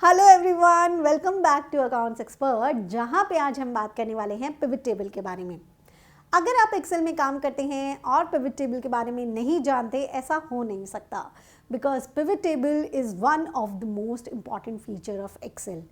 Hello everyone, welcome back to accounts expert, जहां पे आज हम बात करने वाले हैं पिवट टेबल के बारे में। अगर आप एक्सेल में काम करते हैं और पिवट टेबल के बारे में नहीं जानते, ऐसा हो नहीं सकता, because pivot table is one of the most important feature of Excel.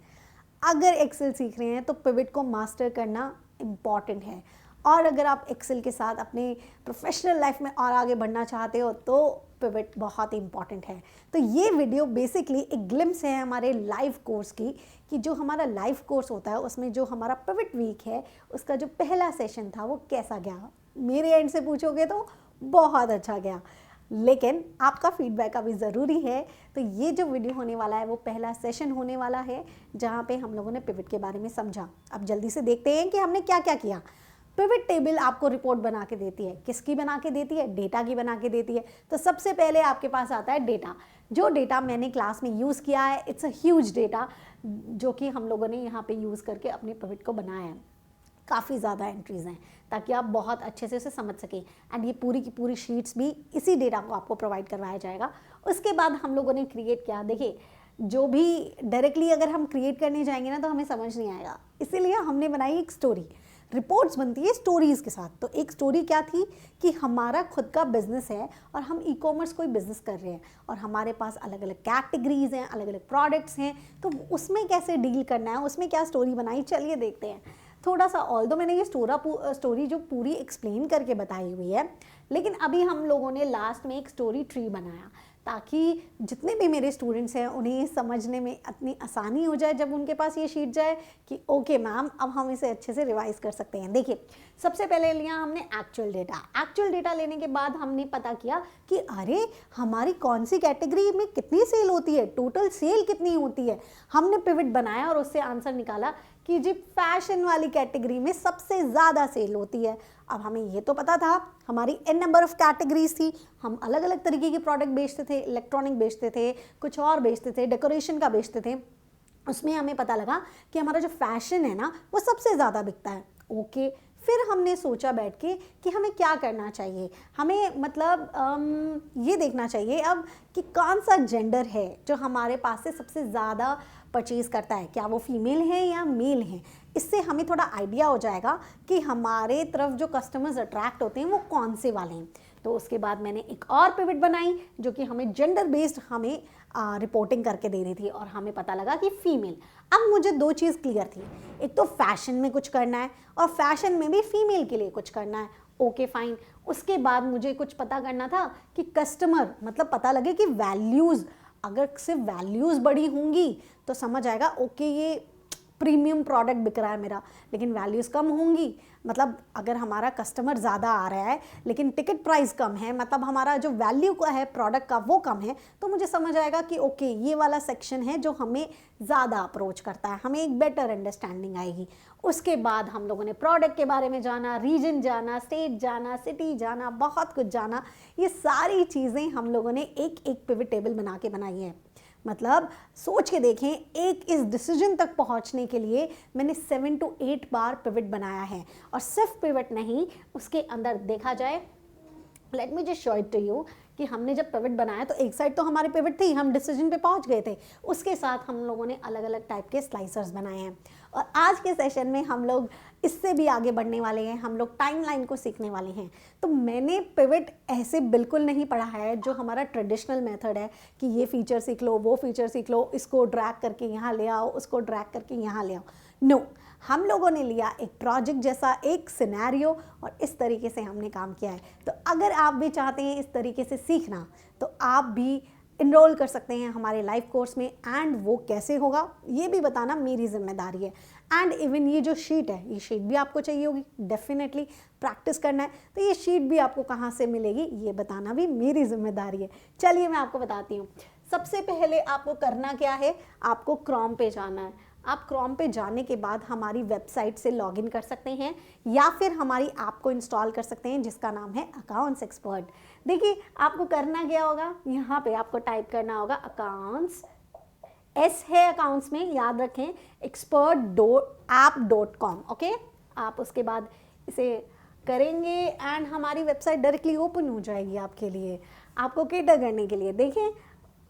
अगर एक्सेल सीख रहे हैं तो पिवट को मास्टर करना इम्पॉर्टेंट है, और अगर आप एक्सेल के साथ अपने प्रोफेशनल लाइफ में और आगे बढ़ना चाहते हो तो पिवट बहुत इंपॉर्टेंट है। तो ये वीडियो बेसिकली एक ग्लिम्स है हमारे लाइव कोर्स की, कि जो हमारा लाइव कोर्स होता है उसमें जो हमारा पिवट वीक है उसका जो पहला सेशन था वो कैसा गया। मेरे एंड से पूछोगे तो बहुत अच्छा गया, लेकिन आपका फीडबैक अभी ज़रूरी है। तो ये जो वीडियो होने वाला है वो पहला सेशन होने वाला है, जहाँ पे हम लोगों ने पिवट के बारे में समझा। अब जल्दी से देखते हैं कि हमने क्या क्या किया। पिवट टेबल आपको रिपोर्ट बना के देती है। किसकी बना के देती है? डेटा की बना के देती है। तो सबसे पहले आपके पास आता है डेटा। जो डेटा मैंने क्लास में यूज़ किया है, इट्स अ ह्यूज डेटा जो कि हम लोगों ने यहाँ पे यूज़ करके अपने पिवट को बनाया है। काफ़ी ज़्यादा एंट्रीज़ हैं ताकि आप बहुत अच्छे से उसे समझ सकें, एंड ये पूरी की पूरी शीट्स भी इसी डेटा को आपको प्रोवाइड करवाया जाएगा। उसके बाद हम लोगों ने क्रिएट किया। देखिए, जो भी डायरेक्टली अगर हम क्रिएट करने जाएंगे ना तो हमें समझ नहीं आएगा, इसीलिए हमने बनाई एक स्टोरी। रिपोर्ट्स बनती है स्टोरीज़ के साथ। तो एक स्टोरी क्या थी कि हमारा खुद का बिजनेस है और हम ई कॉमर्स कोई बिजनेस कर रहे हैं, और हमारे पास अलग अलग कैटेगरीज हैं, अलग अलग प्रोडक्ट्स हैं, तो उसमें कैसे डील करना है, उसमें क्या स्टोरी बनाई, चलिए देखते हैं। थोड़ा सा ऑल्दो मैंने ये स्टोरी जो पूरी एक्सप्लेन करके बताई हुई है, लेकिन अभी हम लोगों ने लास्ट में एक स्टोरी ट्री बनाया ताकि जितने भी मेरे स्टूडेंट्स हैं उन्हें समझने में इतनी आसानी हो जाए जब उनके पास ये शीट जाए कि ओके मैम, अब हम इसे अच्छे से रिवाइज कर सकते हैं। देखिए, सबसे पहले लिया हमने एक्चुअल डेटा। एक्चुअल डेटा लेने के बाद हमने पता किया कि अरे हमारी कौन सी कैटेगरी में कितनी सेल होती है, टोटल सेल कितनी होती है। हमने पिवट बनाया और उससे आंसर निकाला कि जी फैशन वाली कैटेगरी में सबसे ज़्यादा सेल होती है। अब हमें ये तो पता था, हमारी n नंबर ऑफ कैटेगरीज थी, हम अलग अलग तरीके के प्रोडक्ट बेचते थे, इलेक्ट्रॉनिक बेचते थे, कुछ और बेचते थे, डेकोरेशन का बेचते थे। उसमें हमें पता लगा कि हमारा जो फैशन है ना वो सबसे ज़्यादा बिकता है। ओके, फिर हमने सोचा बैठ के कि हमें क्या करना चाहिए। हमें मतलब ये देखना चाहिए अब कि कौन सा जेंडर है जो हमारे पास से सबसे ज़्यादा परचेज़ करता है, क्या वो फीमेल है या मेल है। इससे हमें थोड़ा आइडिया हो जाएगा कि हमारे तरफ जो कस्टमर्स अट्रैक्ट होते हैं वो कौन से वाले हैं। तो उसके बाद मैंने एक और पिवट बनाई जो कि हमें जेंडर बेस्ड हमें रिपोर्टिंग करके दे रही थी, और हमें पता लगा कि फीमेल। अब मुझे दो चीज़ क्लियर थी, एक तो फैशन में कुछ करना है और फैशन में भी फीमेल के लिए कुछ करना है। Okay fine. उसके बाद मुझे कुछ पता करना था कि कस्टमर मतलब पता लगे कि वैल्यूज़, अगर सिर्फ वैल्यूज़ बड़ी होंगी तो समझ आएगा ओके ये प्रीमियम प्रोडक्ट बिक रहा है मेरा, लेकिन वैल्यूज़ कम होंगी, मतलब अगर हमारा कस्टमर ज़्यादा आ रहा है लेकिन टिकट प्राइस कम है, मतलब हमारा जो वैल्यू का है प्रोडक्ट का वो कम है, तो मुझे समझ आएगा कि ओके ये वाला सेक्शन है जो हमें ज़्यादा अप्रोच करता है, हमें एक बेटर अंडरस्टैंडिंग आएगी। उसके बाद हम लोगों ने प्रोडक्ट के बारे में जाना, रीजन जाना, स्टेट जाना, सिटी जाना, बहुत कुछ जाना। ये सारी चीज़ें हम लोगों ने एक एक पिवट टेबल बना के बनाई है। मतलब सोच के देखें, एक इस डिसीजन तक पहुंचने के लिए मैंने 7 to 8 बार पिवट बनाया है। और सिर्फ पिवट नहीं, उसके अंदर देखा जाए, let me just show it to you, कि हमने जब पिवट बनाया तो एक साइड तो हमारी पिवट थी, हम डिसीजन पे पहुंच गए थे, उसके साथ हम लोगों ने अलग अलग टाइप के स्लाइसर्स बनाए हैं। और आज के सेशन में हम लोग इससे भी आगे बढ़ने वाले हैं, हम लोग टाइमलाइन को सीखने वाले हैं। तो मैंने पिवट ऐसे बिल्कुल नहीं पढ़ा है जो हमारा ट्रेडिशनल मेथड है कि ये फीचर सीख लो, वो फीचर सीख लो, इसको ड्रैग करके यहाँ ले आओ, उसको ड्रैग करके यहाँ ले आओ। नो, हम लोगों ने लिया एक प्रोजेक्ट जैसा एक सिनेरियो और इस तरीके से हमने काम किया है। तो अगर आप भी चाहते हैं इस तरीके से सीखना तो आप भी इनरोल कर सकते हैं हमारे लाइव कोर्स में, एंड वो कैसे होगा ये भी बताना मेरी जिम्मेदारी है। एंड इवन ये जो शीट है, ये शीट भी आपको चाहिए होगी, डेफिनेटली प्रैक्टिस करना है, तो ये शीट भी आपको कहाँ से मिलेगी ये बताना भी मेरी जिम्मेदारी है। चलिए मैं आपको बताती हूँ। सबसे पहले आपको करना क्या है, आपको क्रोम पे जाना है। आप क्रोम पे जाने के बाद हमारी वेबसाइट से लॉगिन कर सकते हैं या फिर हमारी ऐप को इंस्टॉल कर सकते हैं जिसका नाम है अकाउंट्स एक्सपर्ट। देखिए, आपको करना क्या होगा, यहाँ पे आपको टाइप करना होगा अकाउंट्स, एस है अकाउंट्स में, याद रखें, expert.app.com। ओके, आप उसके बाद इसे करेंगे एंड हमारी वेबसाइट डायरेक्टली ओपन हो जाएगी आपके लिए, आपको कैटर करने के लिए। देखें,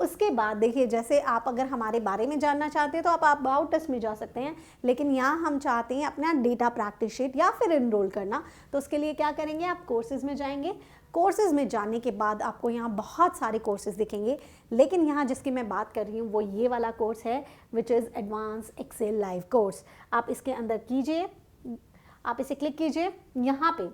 उसके बाद देखिए, जैसे आप अगर हमारे बारे में जानना चाहते हैं तो आप अबाउट अस में जा सकते हैं, लेकिन यहाँ हम चाहते हैं अपना डेटा प्रैक्टिस शीट या फिर इनरोल करना, तो उसके लिए क्या करेंगे, आप कोर्सेज में जाएंगे। कोर्सेज में जाने के बाद आपको यहाँ बहुत सारे कोर्सेज दिखेंगे, लेकिन यहाँ जिसकी मैं बात कर रही हूँ वो ये वाला कोर्स है, which is advance Excel live course. आप इसके अंदर कीजिए, आप इसे क्लिक कीजिए। यहाँ पे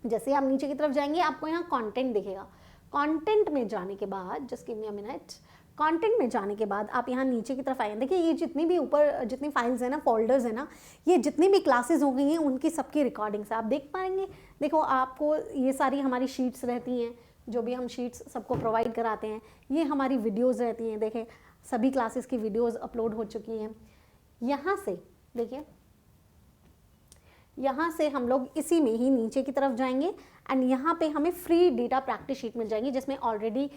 जैसे आप नीचे की तरफ जाएंगे आपको यहाँ कंटेंट दिखेगा। कंटेंट में जाने के बाद, just give me a minute, content में जाने के बाद आप यहाँ नीचे की तरफ आए। देखिए ये जितनी भी ऊपर जितनी फाइल्स है ना, फोल्डर्स है ना, ये जितनी भी क्लासेस हो गई हैं उनकी सबकी रिकॉर्डिंग्स आप देख पाएंगे। देखो आपको ये सारी हमारी शीट्स रहती हैं, जो भी हम शीट्स सबको प्रोवाइड कराते हैं, ये हमारी वीडियोज़ रहती हैं। देखें सभी क्लासेस की वीडियोज़ अपलोड हो चुकी हैं। यहाँ से देखिए, यहाँ से हम लोग इसी में ही नीचे की तरफ जाएंगे एंड यहाँ पे हमें फ्री डेटा प्रैक्टिस शीट मिल जाएगी, जिसमें ऑलरेडी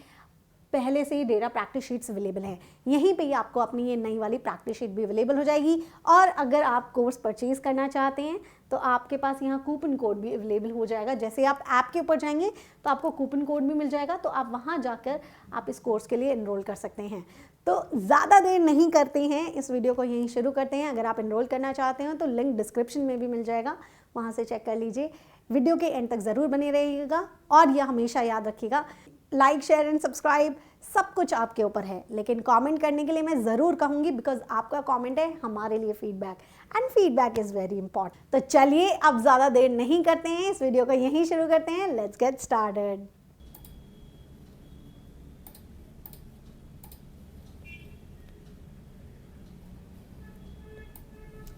पहले से ही डेटा प्रैक्टिस शीट्स अवेलेबल है। यहीं पे ही आपको अपनी ये नई वाली प्रैक्टिस शीट भी अवेलेबल हो जाएगी। और अगर आप कोर्स परचेज करना चाहते हैं तो आपके पास यहाँ कूपन कोड भी अवेलेबल हो जाएगा। जैसे आप ऐप के ऊपर जाएंगे तो आपको कूपन कोड भी मिल जाएगा, तो आप वहाँ जाकर आप इस कोर्स के लिए एनरोल कर सकते हैं। तो ज़्यादा देर नहीं करते हैं, इस वीडियो को यहीं शुरू करते हैं। अगर आप एनरोल करना चाहते हैं तो लिंक डिस्क्रिप्शन में भी मिल जाएगा, वहाँ से चेक कर लीजिए। वीडियो के एंड तक ज़रूर बने रहिएगा और यह हमेशा याद रखिएगा, लाइक शेयर एंड सब्सक्राइब सब कुछ आपके ऊपर है, लेकिन कमेंट करने के लिए मैं ज़रूर कहूँगी, बिकॉज आपका कमेंट है हमारे लिए feedback and feedback is very important. तो चलिए अब ज़्यादा देर नहीं करते हैं, इस वीडियो को यहीं शुरू करते हैं। Let's get started.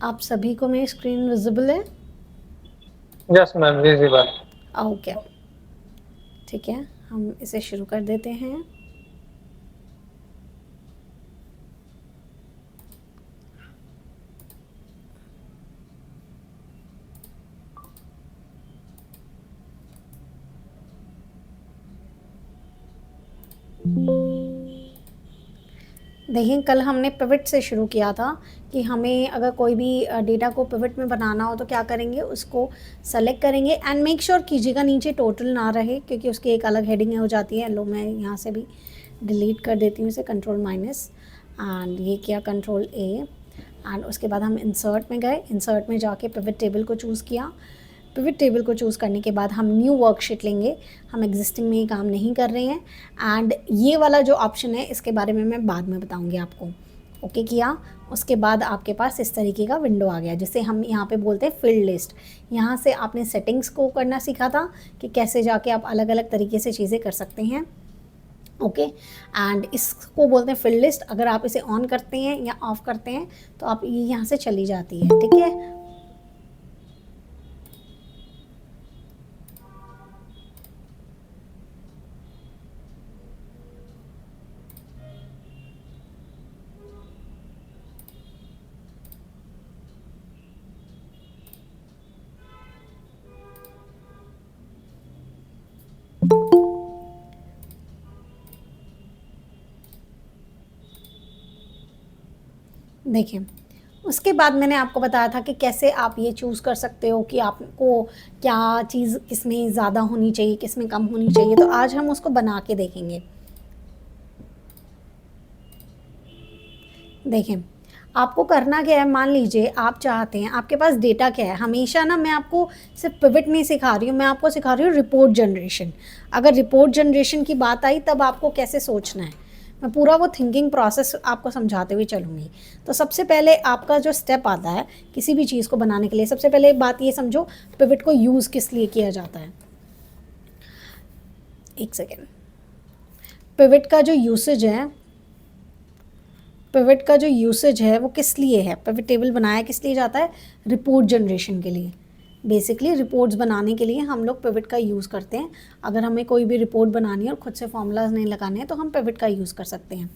आप सभी को मेरी स्क्रीन विजिबल है? Yes ma'am, visible. ओके, ठीक है, हम इसे शुरू कर देते हैं। देखिए कल हमने पिवट से शुरू किया था कि हमें अगर कोई भी डेटा को पिवट में बनाना हो तो क्या करेंगे, उसको सेलेक्ट करेंगे एंड मेक श्योर कीजिएगा नीचे टोटल ना रहे, क्योंकि उसकी एक अलग हेडिंग हो जाती है। लो मैं यहाँ से भी डिलीट कर देती हूँ इसे, कंट्रोल माइनस एंड ये किया कंट्रोल ए एंड उसके बाद हम इंसर्ट में गए। इंसर्ट में जाके पिवट टेबल को चूज़ किया। पिवट टेबल को चूज़ करने के बाद हम न्यू वर्कशीट लेंगे, हम एग्जिस्टिंग में ही काम नहीं कर रहे हैं। एंड ये वाला जो ऑप्शन है इसके बारे में मैं बाद में बताऊंगी आपको। ओके किया, उसके बाद आपके पास इस तरीके का विंडो आ गया, जिसे हम यहाँ पे बोलते हैं फील्ड लिस्ट। यहाँ से आपने सेटिंग्स को करना सीखा था कि कैसे जाके आप अलग अलग तरीके से चीज़ें कर सकते हैं। ओके एंड इसको बोलते हैं फील्ड लिस्ट। अगर आप इसे ऑन करते हैं या ऑफ करते हैं तो आप ये यहाँ से चली जाती है, ठीक है। देखिए उसके बाद मैंने आपको बताया था कि कैसे आप ये चूज़ कर सकते हो कि आपको क्या चीज़ किसमें ज़्यादा होनी चाहिए, किसमें कम होनी चाहिए। तो आज हम उसको बना के देखेंगे। देखें आपको करना क्या है, मान लीजिए आप चाहते हैं, आपके पास डेटा क्या है। हमेशा ना मैं आपको सिर्फ पिवट नहीं सिखा रही हूँ, मैं आपको सिखा रही हूँ रिपोर्ट जनरेशन। अगर रिपोर्ट जनरेशन की बात आई तब आपको कैसे सोचना है, मैं पूरा वो थिंकिंग प्रोसेस आपको समझाते हुए चलूँगी। तो सबसे पहले आपका जो स्टेप आता है किसी भी चीज़ को बनाने के लिए, सबसे पहले एक बात ये समझो, पिवट को यूज़ किस लिए किया जाता है। एक सेकेंड, पिवट का जो यूसेज है, पिवट का जो यूसेज है वो किस लिए है, पिवट टेबल बनाया किस लिए जाता है, रिपोर्ट जनरेशन के लिए। बेसिकली रिपोर्ट्स बनाने के लिए हम लोग पिवट का यूज़ करते हैं। अगर हमें कोई भी रिपोर्ट बनानी है और खुद से फॉर्मूलाज नहीं लगाने हैं तो हम पिवट का यूज़ कर सकते हैं।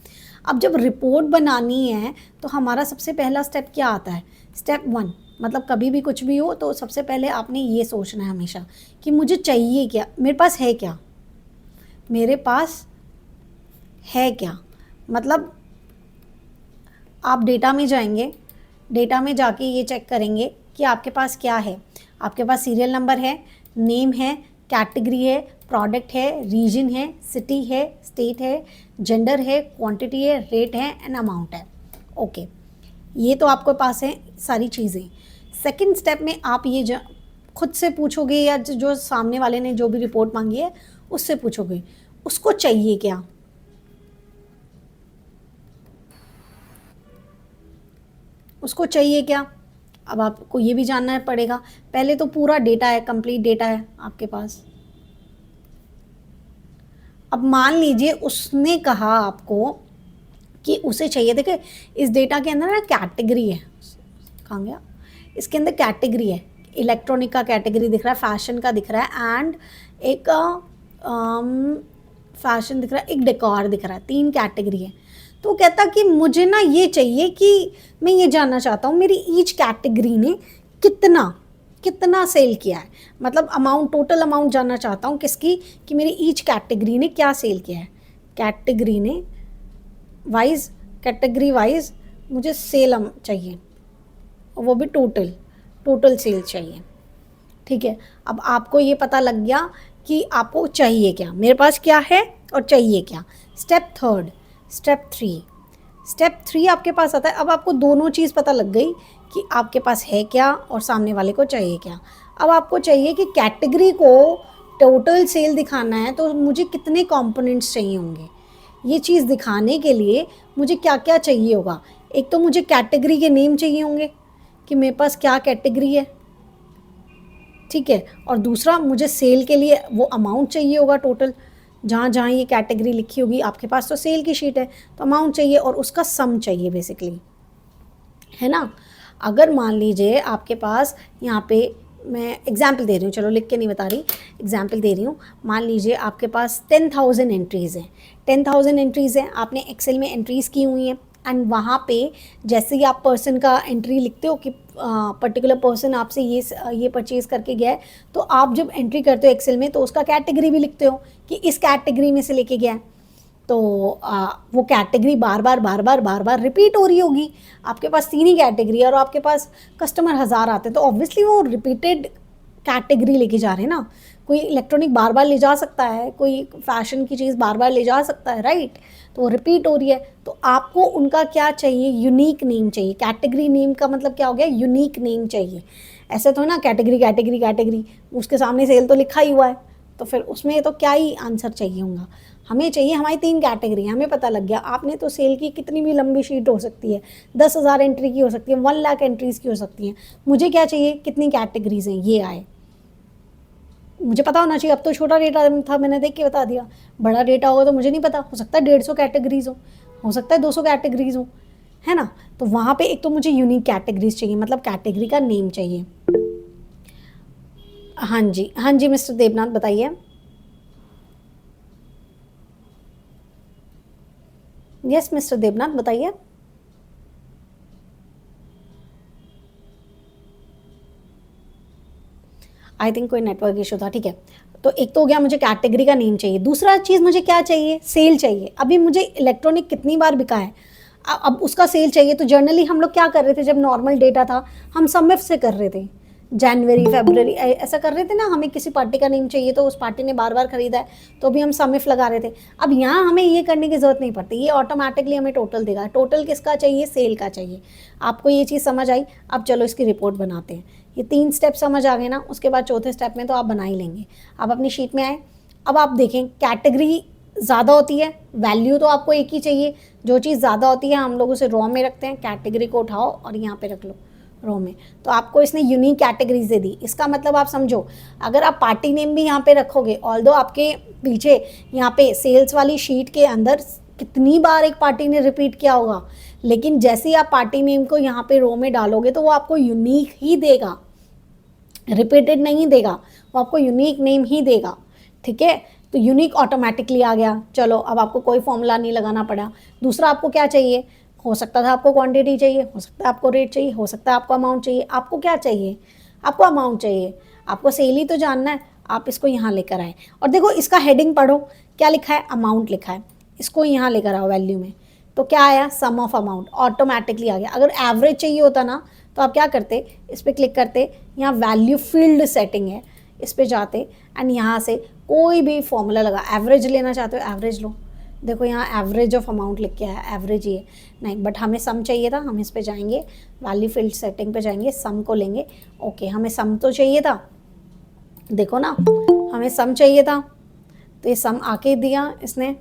अब जब रिपोर्ट बनानी है तो हमारा सबसे पहला स्टेप क्या आता है, स्टेप 1, मतलब कभी भी कुछ भी हो तो सबसे पहले आपने ये सोचना है हमेशा कि मुझे चाहिए क्या, मेरे पास है क्या, मेरे पास है क्या। मतलब आप डेटा में जाएंगे, डेटा में जाके ये चेक करेंगे कि आपके पास क्या है। आपके पास सीरियल नंबर है, नेम है, कैटेगरी है, प्रोडक्ट है, रीजन है, सिटी है, स्टेट है, जेंडर है, क्वांटिटी है, रेट है एंड अमाउंट है। ओके, ये तो आपके पास है सारी चीज़ें। सेकंड स्टेप में आप ये खुद से पूछोगे या जो सामने वाले ने जो भी रिपोर्ट मांगी है उससे पूछोगे उसको चाहिए क्या। उसको चाहिए क्या, अब आपको ये भी जानना पड़ेगा। पहले तो पूरा डेटा है, कंप्लीट डेटा है आपके पास। अब मान लीजिए उसने कहा आपको कि उसे चाहिए, देखिए इस डेटा के अंदर ना कैटेगरी है, कहाँ गया, इसके अंदर कैटेगरी है, इलेक्ट्रॉनिक का कैटेगरी दिख रहा है, फैशन का दिख रहा है एंड एक फैशन दिख रहा है, एक डेकोर दिख रहा है, 3 कैटेगरी है। तो कहता कि मुझे ना ये चाहिए कि मैं ये जानना चाहता हूँ मेरी ईच कैटेगरी ने कितना सेल किया है, मतलब अमाउंट, टोटल अमाउंट जानना चाहता हूँ किसकी, कि मेरी ईच कैटेगरी ने क्या सेल किया है। कैटेगरी ने कैटेगरी वाइज मुझे सेल चाहिए, वो भी टोटल सेल चाहिए। ठीक है, अब आपको ये पता लग गया कि आपको चाहिए क्या, मेरे पास क्या है और चाहिए क्या। स्टेप थ्री आपके पास आता है। अब आपको दोनों चीज़ पता लग गई कि आपके पास है क्या और सामने वाले को चाहिए क्या। अब आपको चाहिए कि कैटेगरी को टोटल सेल दिखाना है तो मुझे कितने कंपोनेंट्स चाहिए होंगे। ये चीज़ दिखाने के लिए मुझे क्या क्या चाहिए होगा। एक तो मुझे कैटेगरी के नेम चाहिए होंगे कि मेरे पास क्या कैटेगरी है, ठीक है, और दूसरा मुझे सेल के लिए वो अमाउंट चाहिए होगा टोटल, जहाँ जहाँ ये कैटेगरी लिखी होगी आपके पास तो सेल की शीट है तो अमाउंट चाहिए और उसका सम चाहिए बेसिकली, है ना। अगर मान लीजिए आपके पास यहाँ पे, मैं एग्जाम्पल दे रही हूँ, चलो लिख के नहीं बता रही, एग्जाम्पल दे रही हूँ। मान लीजिए आपके पास 10,000 एंट्रीज़ हैं, 10,000 एंट्रीज़ हैं, आपने एक्सेल में एंट्रीज़ की हुई हैं एंड वहाँ पे जैसे ही आप पर्सन का एंट्री लिखते हो कि पर्टिकुलर पर्सन आपसे ये परचेज़ करके गया है, तो आप जब एंट्री करते हो एक्सेल में तो उसका कैटेगरी भी लिखते हो कि इस कैटेगरी में से लेके गया है। तो वो कैटेगरी बार बार रिपीट हो रही होगी। आपके पास 3 ही कैटेगरी है और आपके पास कस्टमर 1000 आते हैं तो ऑब्वियसली वो रिपीटेड कैटेगरी लेके जा रहे हैं ना। कोई इलेक्ट्रॉनिक बार बार ले जा सकता है, कोई फैशन की चीज़ बार बार ले जा सकता है, राइट। तो वो रिपीट हो रही है तो आपको उनका क्या चाहिए, यूनिक नेम चाहिए। कैटेगरी नेम का मतलब क्या हो गया, यूनिक नेम चाहिए। ऐसे तो है ना कैटेगरी उसके सामने सेल तो लिखा ही हुआ है तो फिर उसमें तो क्या ही आंसर चाहिए होगा। हमें चाहिए हमारी 3 कैटेगरी, हमें पता लग गया। आपने तो सेल की कितनी भी लंबी शीट हो सकती है, 10,000 एंट्री की हो सकती है, 1 लाख एंट्रीज़ की हो सकती हैं। मुझे क्या चाहिए, कितनी कैटेगरीज हैं ये आए, मुझे पता होना चाहिए। अब तो छोटा डेटा था, मैंने देख के बता दिया। बड़ा डेटा होगा तो मुझे नहीं पता, हो सकता है 150 कैटेगरीज हो सकता है 200 कैटेगरीज हो, है ना। तो वहाँ पे एक तो मुझे यूनिक कैटेगरीज चाहिए, मतलब कैटेगरी का नेम चाहिए। हाँ जी मिस्टर देवनाथ बताइए। यस मिस्टर देवनाथ बताइए। आई थिंक कोई नेटवर्क इशू था, ठीक है। तो एक तो हो गया मुझे कैटेगरी का नेम चाहिए। दूसरा चीज़ मुझे क्या चाहिए, सेल चाहिए। अभी मुझे इलेक्ट्रॉनिक कितनी बार बिका है अब उसका सेल चाहिए। तो जर्नली हम लोग क्या कर रहे थे, जब नॉर्मल डेटा था हम समइफ से कर रहे थे, जनवरी फरवरी ऐसा कर रहे थे ना। हमें किसी पार्टी का नेम चाहिए तो उस पार्टी ने बार बार खरीदा है तो भी हम समइफ लगा रहे थे। अब यहाँ हमें ये करने की ज़रूरत नहीं पड़ती, ये ऑटोमेटिकली हमें टोटल देगा। टोटल किसका चाहिए, सेल का चाहिए। आपको ये चीज़ समझ आई। अब चलो इसकी रिपोर्ट बनाते हैं। ये 3 स्टेप समझ आ गए ना, उसके बाद चौथे स्टेप में तो आप बना ही लेंगे। आप अपनी शीट में आए, अब आप देखें कैटेगरी ज़्यादा होती है, वैल्यू तो आपको एक ही चाहिए। जो चीज़ ज़्यादा होती है हम लोग उसे रॉ में रखते हैं, कैटेगरी को उठाओ और यहाँ पे रख लो रो में। तो आपको इसने यूनिक कैटेगरीज दे दी। इसका मतलब आप समझो, अगर आप पार्टी नेम भी यहाँ पे रखोगे, ऑल्दो आपके पीछे यहाँ पे सेल्स वाली शीट के अंदर कितनी बार एक पार्टी ने रिपीट किया होगा, लेकिन जैसे ही आप पार्टी नेम को यहाँ पे रो में डालोगे तो वो आपको यूनिक ही देगा, रिपीटेड नहीं देगा, वो आपको यूनिक नेम ही देगा, ठीक है। तो यूनिक ऑटोमेटिकली आ गया। चलो अब आपको कोई फॉर्मूला नहीं लगाना पड़ा। दूसरा आपको क्या चाहिए, हो सकता था आपको क्वांटिटी चाहिए, हो सकता है आपको रेट चाहिए, हो सकता है आपको अमाउंट चाहिए। आपको क्या चाहिए, आपको अमाउंट चाहिए, आपको सेल ही तो जानना है। आप इसको यहाँ लेकर आए और देखो इसका हेडिंग पढ़ो, क्या लिखा है, अमाउंट लिखा है। इसको यहाँ लेकर आओ वैल्यू में, तो क्या आया, सम ऑफ अमाउंट ऑटोमेटिकली आ गया। अगर एवरेज चाहिए होता ना तो आप क्या करते, इस पर क्लिक करते, यहाँ वैल्यू फील्ड सेटिंग है, इस पे जाते एंड यहाँ से कोई भी फॉर्मूला लगा, एवरेज लेना चाहते हो एवरेज लो, देखो यहाँ एवरेज ऑफ अमाउंट लिख के आया, एवरेज ही है नहीं, बट हमें सम चाहिए था, हम इस पे जाएंगे, वैल्यू फील्ड सेटिंग पे जाएंगे, सम को लेंगे। ओके, हमें सम तो चाहिए था, देखो ना हमें सम चाहिए था, तो ये सम आके दिया इसने।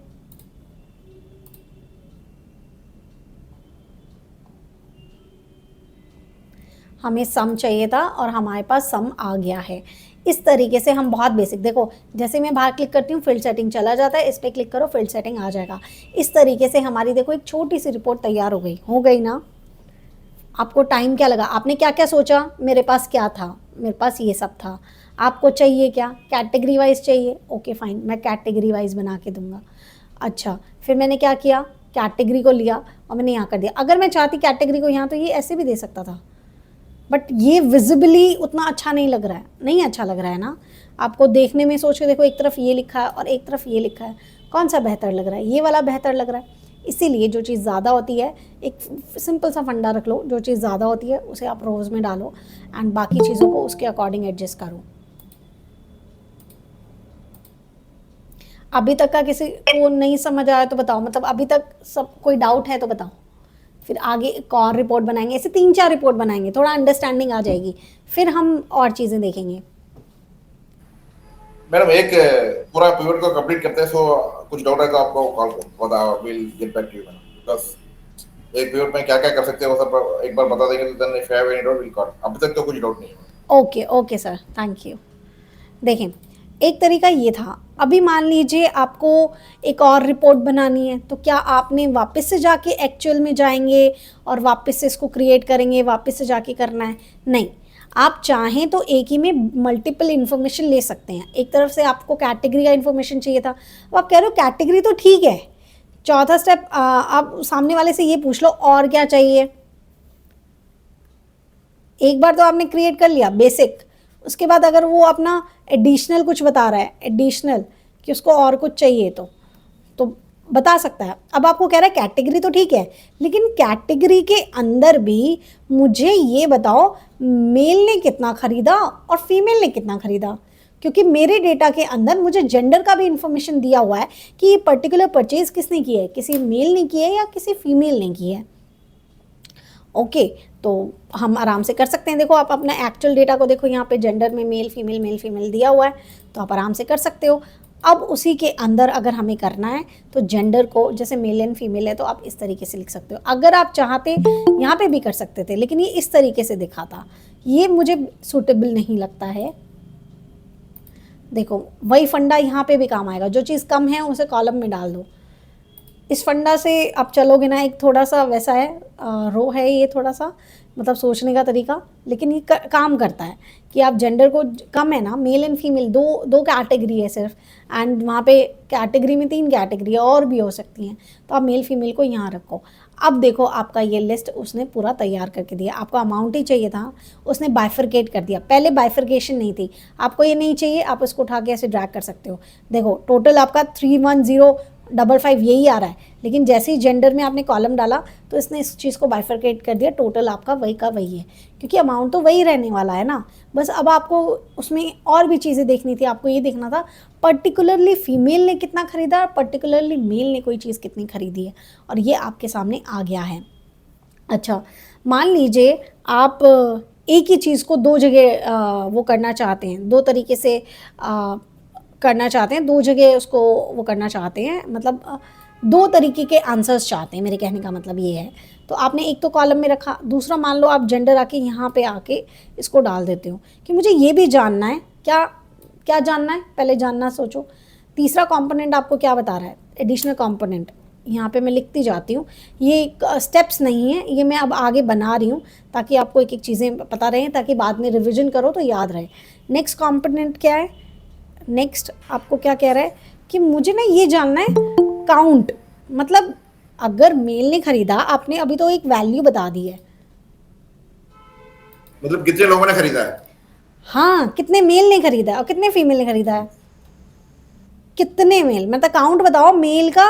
हमें सम चाहिए था और हमारे पास सम आ गया है। इस तरीके से हम बहुत बेसिक, देखो जैसे मैं बाहर क्लिक करती हूँ फील्ड सेटिंग चला जाता है, इस पर क्लिक करो फील्ड सेटिंग आ जाएगा। इस तरीके से हमारी देखो एक छोटी सी रिपोर्ट तैयार हो गई ना। आपको टाइम क्या लगा, आपने क्या क्या सोचा, मेरे पास क्या था, मेरे पास ये सब था, आपको चाहिए क्या, कैटेगरी वाइज चाहिए, ओके फाइन, मैं कैटेगरी वाइज बना के दूंगा। अच्छा, फिर मैंने क्या किया, कैटेगरी को लिया और मैंने यहाँ कर दिया। अगर मैं चाहती कैटेगरी को यहाँ, तो ये ऐसे भी दे सकता था, बट ये विजिबली उतना अच्छा नहीं लग रहा है, नहीं अच्छा लग रहा है ना आपको देखने में। सोच के देखो, एक तरफ ये लिखा है और एक तरफ ये लिखा है, कौन सा बेहतर लग रहा है, ये वाला बेहतर लग रहा है। इसीलिए जो चीज़ ज़्यादा होती है, एक सिंपल सा फंडा रख लो, जो चीज़ ज़्यादा होती है उसे आप रोज़ में डालो एंड बाकी चीज़ों को उसके अकॉर्डिंग एडजस्ट करो। अभी तक का किसी को नहीं समझ आया तो बताओ, मतलब अभी तक सब कोई डाउट है तो बताओ, फिर आगे एक और रिपोर्ट बनाएंगे, ऐसे 3-4 रिपोर्ट बनाएंगे, थोड़ा अंडरस्टैंडिंग आ जाएगी, फिर हम और चीज़ें देखेंगे। मैडम एक पूरा पिवट को कंप्लीट करते हैं, सो कुछ डाउट है तो आपको कॉल करो, बताओ, will get back to you madam, because एक पिवट में क्या क्या कर सकते हैं वो सब एक बार बता देंगे तो then if have any doubt will call. अभी तक तो कुछ डाउट नहीं है। Okay okay sir, thank you. देखें, एक तरीका ये था, अभी मान लीजिए आपको एक और रिपोर्ट बनानी है, तो क्या आपने वापस से जाके एक्चुअल में जाएंगे और वापस से इसको क्रिएट करेंगे, वापस से जाके करना है? नहीं, आप चाहें तो एक ही में मल्टीपल इन्फॉर्मेशन ले सकते हैं। एक तरफ से आपको कैटेगरी का इन्फॉर्मेशन चाहिए था, अब आप कह रहे हो कैटेगरी तो ठीक है, चौथा स्टेप आप सामने वाले से ये पूछ लो और क्या चाहिए। एक बार तो आपने क्रिएट कर लिया बेसिक, उसके बाद अगर वो अपना एडिशनल कुछ बता रहा है, एडिशनल कि उसको और कुछ चाहिए तो बता सकता है। अब आपको कह रहा है कैटेगरी तो ठीक है, लेकिन कैटेगरी के अंदर भी मुझे ये बताओ मेल ने कितना खरीदा और फीमेल ने कितना खरीदा, क्योंकि मेरे डेटा के अंदर मुझे जेंडर का भी इंफॉर्मेशन दिया हुआ है कि ये पर्टिकुलर परचेज किसने की है, किसी मेल ने की है या किसी फीमेल ने की है। ओके, तो हम आराम से कर सकते हैं। देखो आप अपना एक्चुअल डेटा को देखो, यहाँ पे जेंडर में मेल फीमेल दिया हुआ है, तो आप आराम से कर सकते हो। अब उसी के अंदर अगर हमें करना है तो जेंडर को, जैसे मेल एंड फीमेल है तो आप इस तरीके से लिख सकते हो। अगर आप चाहते यहाँ पे भी कर सकते थे, लेकिन ये इस तरीके से दिखा था, ये मुझे सूटेबल नहीं लगता है। देखो वही फंडा यहाँ पे भी काम आएगा, जो चीज़ कम है उसे कॉलम में डाल दो। इस फंडा से आप चलोगे ना, एक थोड़ा सा वैसा है, रो है ये, थोड़ा सा मतलब सोचने का तरीका, लेकिन ये काम करता है कि आप जेंडर को, कम है ना, मेल एंड फीमेल दो कैटेगरी है सिर्फ, एंड वहाँ पे कैटेगरी में 3 कैटेगरी और भी हो सकती हैं, तो आप मेल फीमेल को यहाँ रखो। अब देखो आपका ये लिस्ट उसने पूरा तैयार करके दिया। आपको अमाउंट ही चाहिए था, उसने बाइफरकेट कर दिया। पहले बाइफरकेशन नहीं थी, आपको ये नहीं चाहिए, आप इसको उठा के ऐसे ड्रैग कर सकते हो। देखो टोटल आपका 31055 यही आ रहा है, लेकिन जैसे ही जेंडर में आपने कॉलम डाला तो इसने इस चीज़ को बाइफरकेट कर दिया, टोटल आपका वही का वही है, क्योंकि अमाउंट तो वही रहने वाला है ना। बस अब आपको उसमें और भी चीज़ें देखनी थी, आपको ये देखना था पर्टिकुलरली फीमेल ने कितना खरीदा और पर्टिकुलरली मेल ने कोई चीज़ कितनी खरीदी है, और ये आपके सामने आ गया है। अच्छा, मान लीजिए आप एक ही चीज़ को 2 जगह वो करना चाहते हैं, 2 तरीके से करना चाहते हैं, 2 जगह उसको वो करना चाहते हैं, मतलब 2 तरीके के आंसर्स चाहते हैं, मेरे कहने का मतलब ये है। तो आपने एक तो कॉलम में रखा, दूसरा मान लो आप जेंडर आके यहाँ पे आके इसको डाल देते हो कि मुझे ये भी जानना है, क्या जानना है, पहले जानना सोचो। तीसरा कंपोनेंट आपको क्या बता रहा है, एडिशनल कंपोनेंट, यहाँ पे मैं लिखती जाती हूँ, ये स्टेप्स नहीं है, ये मैं अब आगे बना रही हूँ ताकि आपको एक एक चीज़ें पता रहें, ताकि बाद में रिविजन करो तो याद रहे। नेक्स्ट कंपोनेंट क्या है, नेक्स्ट आपको क्या कह रहा है कि मुझे ना ये जानना है काउंट, मतलब अगर मेल ने खरीदा, आपने अभी तो एक वैल्यू बता दी है, मतलब कितने लोगों ने खरीदा है। हाँ, कितने मेल ने खरीदा है और कितने फीमेल ने खरीदा है, कितने मेल, मतलब काउंट बताओ मेल का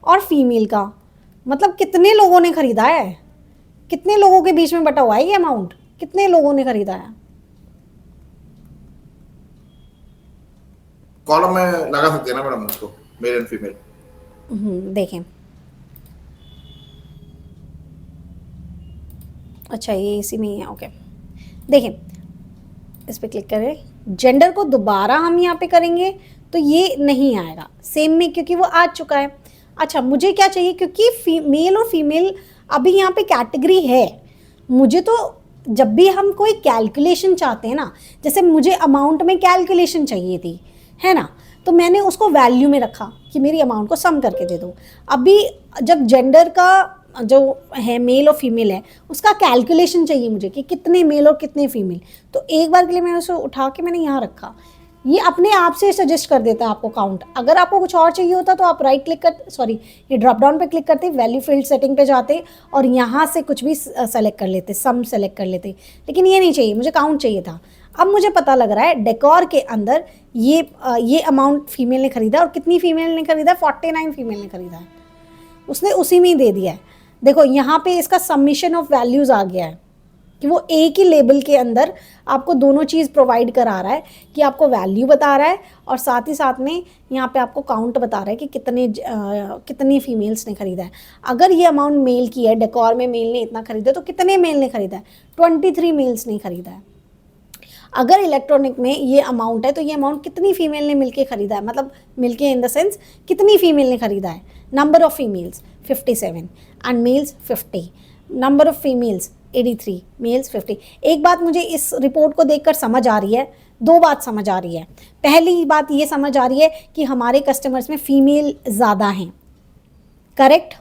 और फीमेल का, मतलब कितने लोगों ने खरीदा है, कितने लोगों के बीच में बटा हुआ है ये अमाउंट, कितने लोगों ने खरीदा है। कॉलम में लगा सकते हैं ना मैडम उसको, मेल एंड फीमेल। देखें, अच्छा ये इसी में ही है, ओके। देखें, इस पर क्लिक करें, जेंडर को दोबारा हम यहाँ पे करेंगे तो ये नहीं आएगा सेम में, क्योंकि वो आ चुका है। अच्छा, मुझे क्या चाहिए, क्योंकि मेल और फीमेल अभी यहाँ पे कैटेगरी है, मुझे तो जब भी हम कोई कैलकुलेशन चाहते हैं ना, जैसे मुझे अमाउंट में कैलकुलेशन चाहिए थी, है ना, तो मैंने उसको वैल्यू में रखा कि मेरी अमाउंट को सम करके दे दो। अभी जब जेंडर का जो है मेल और फीमेल है, उसका कैलकुलेशन चाहिए मुझे कि कितने मेल और कितने फीमेल, तो एक बार के लिए मैंने उसे उठा के मैंने यहाँ रखा, ये अपने आप से सजेस्ट कर देता है आपको काउंट। अगर आपको कुछ और चाहिए होता तो आप राइट क्लिक कर, सॉरी, ये ड्रॉप डाउन पे क्लिक करते, वैल्यू फील्ड सेटिंग पे जाते और यहाँ से कुछ भी सेलेक्ट कर लेते, सम सेलेक्ट कर लेते, लेकिन ये नहीं चाहिए, मुझे काउंट चाहिए था। अब मुझे पता लग रहा है डेकोर के अंदर ये अमाउंट फीमेल ने खरीदा, और कितनी फीमेल ने खरीदा, 49 फीमेल ने खरीदा है, उसने उसी में ही दे दिया है। देखो यहाँ पे इसका सबमिशन ऑफ वैल्यूज़ आ गया है कि वो एक ही लेबल के अंदर आपको दोनों चीज़ प्रोवाइड करा रहा है, कि आपको वैल्यू बता रहा है और साथ ही साथ में यहाँ पे आपको काउंट बता रहा है कि कितनी फीमेल्स ने खरीदा है। अगर ये अमाउंट मेल की है, डेकोर में मेल ने इतना खरीदा, तो कितने मेल ने खरीदा है, 23 मेल्स ने खरीदा है। अगर इलेक्ट्रॉनिक में ये अमाउंट है तो ये अमाउंट कितनी फीमेल ने मिलके खरीदा है, मतलब मिलके इन द सेंस कितनी फीमेल ने खरीदा है। Number of females 57 and males 50, number of females 83, males 50। एक बात मुझे इस रिपोर्ट को देखकर समझ आ रही है, दो बात समझ आ रही है। पहली बात ये समझ आ रही है कि हमारे कस्टमर्स में फीमेल ज़्यादा हैं, करेक्ट।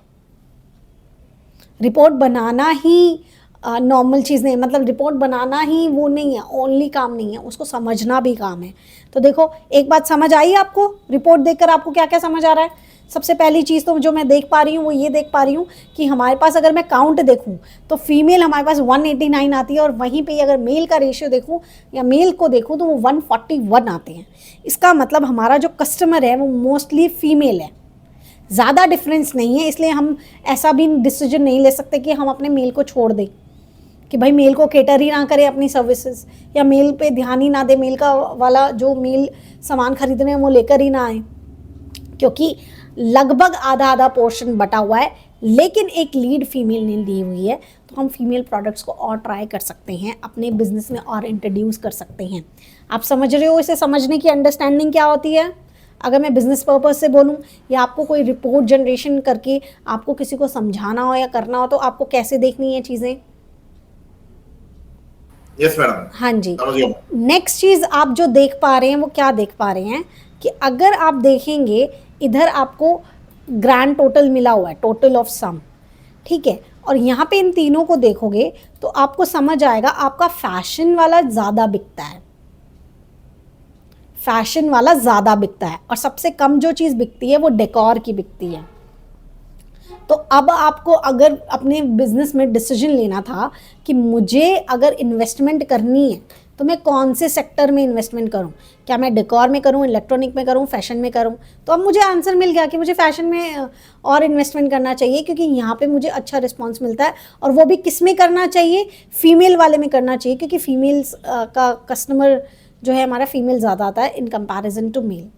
रिपोर्ट बनाना ही नॉर्मल चीज़ नहीं, मतलब रिपोर्ट बनाना ही वो नहीं है, ओनली काम नहीं है, उसको समझना भी काम है। तो देखो, एक बात समझ आई आपको, रिपोर्ट देखकर आपको क्या क्या समझ आ रहा है। सबसे पहली चीज़ तो जो मैं देख पा रही हूँ वो ये देख पा रही हूँ कि हमारे पास अगर मैं काउंट देखूँ तो फीमेल हमारे पास 189 आती है, और वहीं पे अगर मेल का रेशियो देखूँ या मेल को देखूँ तो वो 141 आते हैं। इसका मतलब हमारा जो कस्टमर है वो मोस्टली फीमेल है, ज़्यादा डिफरेंस नहीं है। इसलिए हम ऐसा भी डिसीजन नहीं ले सकते कि हम अपने मेल को छोड़ दें, कि भाई मेल को केटर ही ना करे अपनी सर्विसेज, या मेल पे ध्यान ही ना दे, मेल का वाला जो मेल सामान खरीदने हैं वो लेकर ही ना आए, क्योंकि लगभग आधा आधा पोर्शन बटा हुआ है, लेकिन एक लीड फीमेल ने ली हुई है। तो हम फीमेल प्रोडक्ट्स को और ट्राई कर सकते हैं, अपने बिजनेस में और इंट्रोड्यूस कर सकते हैं। आप समझ रहे हो इसे समझने की अंडरस्टैंडिंग क्या होती है। अगर मैं बिजनेस पर्पज से बोलूँ या आपको कोई रिपोर्ट जनरेशन करके आपको किसी को समझाना हो या करना हो, तो आपको कैसे देखनी है चीज़ें। यस मैडम, हाँ जी। नेक्स्ट चीज़ आप जो देख पा रहे हैं वो क्या देख पा रहे हैं कि अगर आप देखेंगे इधर आपको ग्रैंड टोटल मिला हुआ है, टोटल ऑफ सम, ठीक है, और यहाँ पे इन तीनों को देखोगे तो आपको समझ आएगा आपका फैशन वाला ज़्यादा बिकता है, फैशन वाला ज़्यादा बिकता है, और सबसे कम जो चीज़ बिकती है वो डेकोर की बिकती है। तो अब आपको अगर अपने बिजनेस में डिसीजन लेना था कि मुझे अगर इन्वेस्टमेंट करनी है तो मैं कौन से सेक्टर में इन्वेस्टमेंट करूं, क्या मैं डेकोर में करूं, इलेक्ट्रॉनिक में करूं, फैशन में करूं, तो अब मुझे आंसर मिल गया कि मुझे फैशन में और इन्वेस्टमेंट करना चाहिए, क्योंकि यहाँ पे मुझे अच्छा रिस्पांस मिलता है। और वो भी किस में करना चाहिए, फीमेल वाले में करना चाहिए, क्योंकि फीमेल्स का कस्टमर जो है हमारा फीमेल ज़्यादा आता है इन कंपैरिजन टू मेल।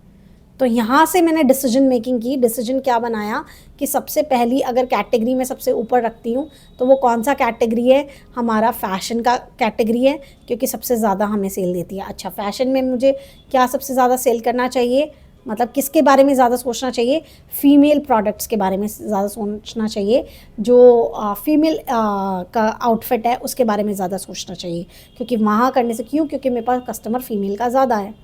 तो यहाँ से मैंने डिसीजन मेकिंग की, डिसीजन क्या बनाया कि सबसे पहली अगर कैटेगरी में सबसे ऊपर रखती हूँ तो वो कौन सा कैटेगरी है, हमारा फैशन का कैटेगरी है, क्योंकि सबसे ज़्यादा हमें सेल देती है। अच्छा, फैशन में मुझे क्या सबसे ज़्यादा सेल करना चाहिए, मतलब किसके बारे में ज़्यादा सोचना चाहिए, फीमेल प्रोडक्ट्स के बारे में ज़्यादा सोचना चाहिए, जो फीमेल का आउटफिट है उसके बारे में ज़्यादा सोचना चाहिए, क्योंकि वहाँ करने से क्यों, क्योंकि मेरे पास कस्टमर फीमेल का ज़्यादा है।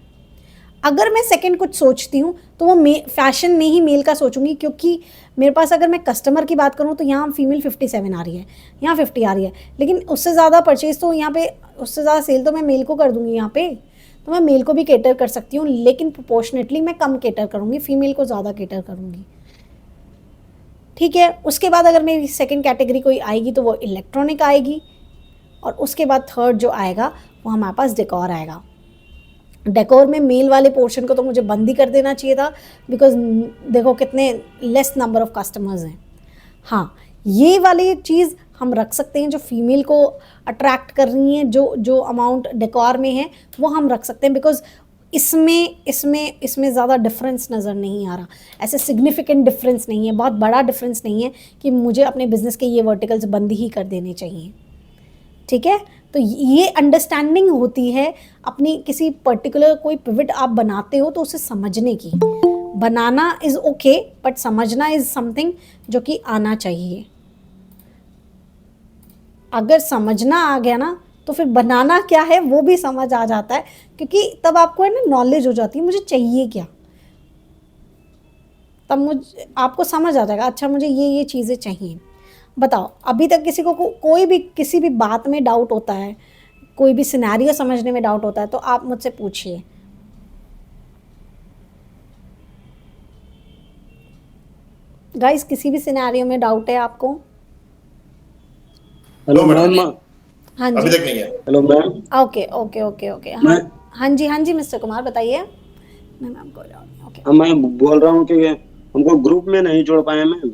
अगर मैं सेकंड कुछ सोचती हूँ तो वो फैशन में ही मेल का सोचूंगी, क्योंकि मेरे पास अगर मैं कस्टमर की बात करूँ तो यहाँ फीमेल 57 आ रही है, यहाँ 50 आ रही है, लेकिन उससे ज़्यादा परचेज तो यहाँ पे, उससे ज़्यादा सेल तो मैं मेल को कर दूँगी यहाँ पे, तो मैं मेल को भी केटर कर सकती हूँ, लेकिन प्रोपोर्शनेटली मैं कम केटर करूँगी, फीमेल को ज़्यादा केटर करूँगी, ठीक है। उसके बाद अगर मेरी सेकेंड कैटेगरी कोई आएगी तो वो इलेक्ट्रॉनिक आएगी, और उसके बाद थर्ड जो आएगा वो हमारे पास डेकोर आएगा। डेकोर में मेल वाले पोर्शन को तो मुझे बंद ही कर देना चाहिए था, बिकॉज देखो कितने लेस नंबर ऑफ कस्टमर्स हैं। हाँ, ये वाली चीज़ हम रख सकते हैं, जो फीमेल को अट्रैक्ट कर रही हैं, जो अमाउंट डेकोर में है वो हम रख सकते हैं, बिकॉज इसमें इसमें इसमें ज़्यादा डिफरेंस नज़र नहीं आ रहा, ऐसे सिग्निफिकेंट डिफरेंस नहीं है, बहुत बड़ा डिफरेंस नहीं है कि मुझे अपने बिजनेस के ये वर्टिकल्स बंद ही कर देने चाहिए। ठीक है, तो ये अंडरस्टैंडिंग होती है अपनी किसी पर्टिकुलर कोई पिवट आप बनाते हो तो उसे समझने की। बनाना इज़ ओके बट समझना इज़ समथिंग जो कि आना चाहिए। अगर समझना आ गया ना तो फिर बनाना क्या है वो भी समझ आ जाता है, क्योंकि तब आपको है ना नॉलेज हो जाती है मुझे चाहिए क्या। तब आपको समझ आ जाएगा, अच्छा मुझे ये चीज़ें चाहिए। बताओ, अभी तक किसी को कोई भी किसी भी बात में डाउट होता है, कोई भी सिनेरियो समझने में डाउट होता है तो आप मुझसे पूछिए। गाइस, किसी भी सिनेरियो में डाउट है आपको? Hello ma'am. हाँ अभी जी, तक नहीं है। Hello ma'am. Okay okay okay okay, हाँ मैं हाँ जी मिस्टर कुमार बताइए। मैं मैम को ओके, मैं बोल रहा हूँ कि हमको ग्रुप में नहीं जोड़ पाए मैम।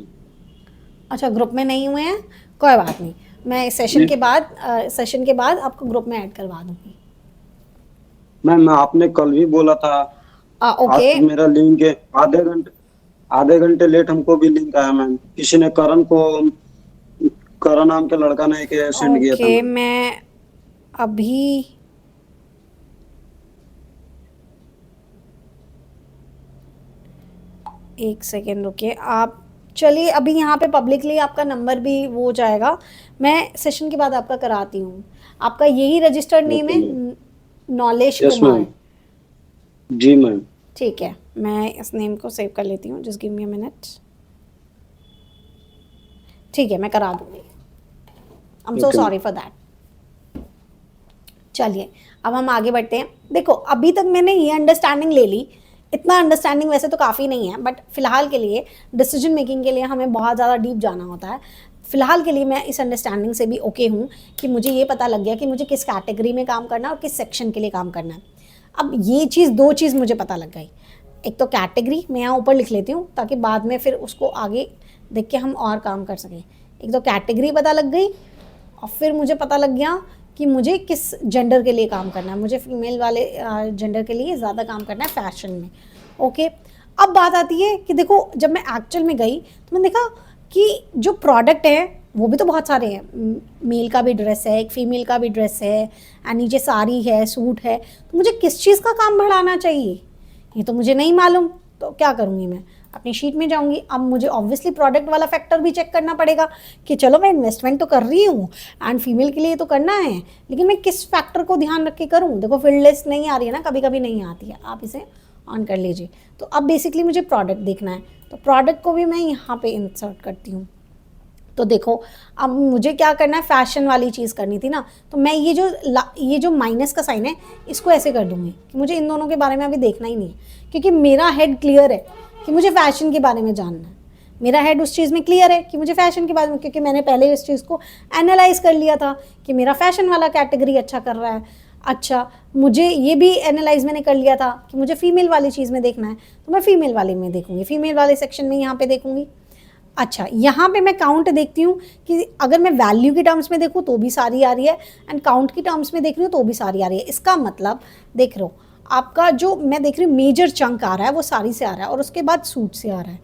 अच्छा ग्रुप में नहीं हुए हैं, कोई बात नहीं, मैं सेशन के बाद आपको ग्रुप में ऐड करवा दूँगी। मैम आपने कल भी बोला था, आज ओके तक मेरा लिंक है, आधे घंटे लेट हमको भी लिंक आया मैम। किसी ने करण नाम के लड़का ने सेंड किया था ओके, मैम। मैं अभी एक सेकेंड रुकिए आप। चलिए, अभी यहाँ पे पब्लिकली आपका नंबर भी वो हो जाएगा, मैं सेशन के बाद आपका कराती हूँ। आपका यही रजिस्टर्ड नेम है, नॉलेश यस कुमार? मैम। जी मैम। ठीक है, मैं इस नेम को सेव कर लेती हूँ, just give me a minute. ठीक है, मैं करा दूँगी। I am so Okay. Sorry for that. चलिए, अब हम आगे बढ़ते हैं। देखो, अभी तक मैंने ये अंडरस्टैंडिंग ले ली, इतना अंडरस्टैंडिंग वैसे तो काफ़ी नहीं है, बट फिलहाल के लिए डिसीजन मेकिंग के लिए हमें बहुत ज़्यादा डीप जाना होता है। फिलहाल के लिए मैं इस अंडरस्टैंडिंग से भी ओके हूँ कि मुझे ये पता लग गया कि मुझे किस कैटेगरी में काम करना है और किस सेक्शन के लिए काम करना है। अब ये चीज़, दो चीज़ मुझे पता लग गई। एक तो कैटेगरी मैं यहाँ ऊपर लिख लेती हूँ ताकि बाद में फिर उसको आगे देख के हम और काम कर सकें। एक तो कैटेगरी पता लग गई, और फिर मुझे पता लग गया कि मुझे किस जेंडर के लिए काम करना है। मुझे फीमेल वाले जेंडर के लिए ज़्यादा काम करना है फैशन में। ओके, अब बात आती है कि देखो, जब मैं एक्चुअल में गई तो मैंने देखा कि जो प्रोडक्ट है वो भी तो बहुत सारे हैं। मेल का भी ड्रेस है, एक फीमेल का भी ड्रेस है, एंड नीचे साड़ी है, सूट है। तो मुझे किस चीज़ का काम बढ़ाना चाहिए ये तो मुझे नहीं मालूम। तो क्या करूँगी मैं? अपनी शीट में जाऊंगी। अब मुझे ऑब्वियसली प्रोडक्ट वाला फैक्टर भी चेक करना पड़ेगा कि चलो मैं इन्वेस्टमेंट तो कर रही हूँ एंड फीमेल के लिए तो करना है, लेकिन मैं किस फैक्टर को ध्यान रख के करूँ। देखो, फील्ड लिस्ट नहीं आ रही है ना, कभी कभी नहीं आती है, आप इसे ऑन कर लीजिए। तो अब बेसिकली मुझे प्रोडक्ट देखना है, तो प्रोडक्ट को भी मैं यहाँ पे इंसर्ट करती हूँ। तो देखो, अब मुझे क्या करना है, फैशन वाली चीज़ करनी थी ना, तो मैं ये जो माइनस का साइन है इसको ऐसे कर दूँगी कि मुझे इन दोनों के बारे में अभी देखना ही नहीं है, क्योंकि मेरा हेड क्लियर है कि मुझे फ़ैशन के बारे में जानना है। मेरा हेड उस चीज़ में क्लियर है कि मुझे फ़ैशन के बारे में, क्योंकि मैंने पहले इस चीज़ को एनालाइज कर लिया था कि मेरा फ़ैशन वाला कैटेगरी अच्छा कर रहा है। अच्छा, मुझे ये भी एनालाइज मैंने कर लिया था कि मुझे फ़ीमेल वाली चीज़ में देखना है, तो मैं फ़ीमेल वाले में देखूँगी, फ़ीमेल वाले सेक्शन में यहाँ पे देखूँगी। अच्छा, यहाँ पे मैं काउंट देखती हूँ कि अगर मैं वैल्यू के टर्म्स में देखूँ तो भी सारी आ रही है, एंड काउंट की टर्म्स में देख रही हूँ तो भी सारी आ रही है। इसका मतलब देख रहे हो, आपका जो मैं देख रही हूँ मेजर चंक आ रहा है वो साड़ी से आ रहा है, और उसके बाद सूट से आ रहा है,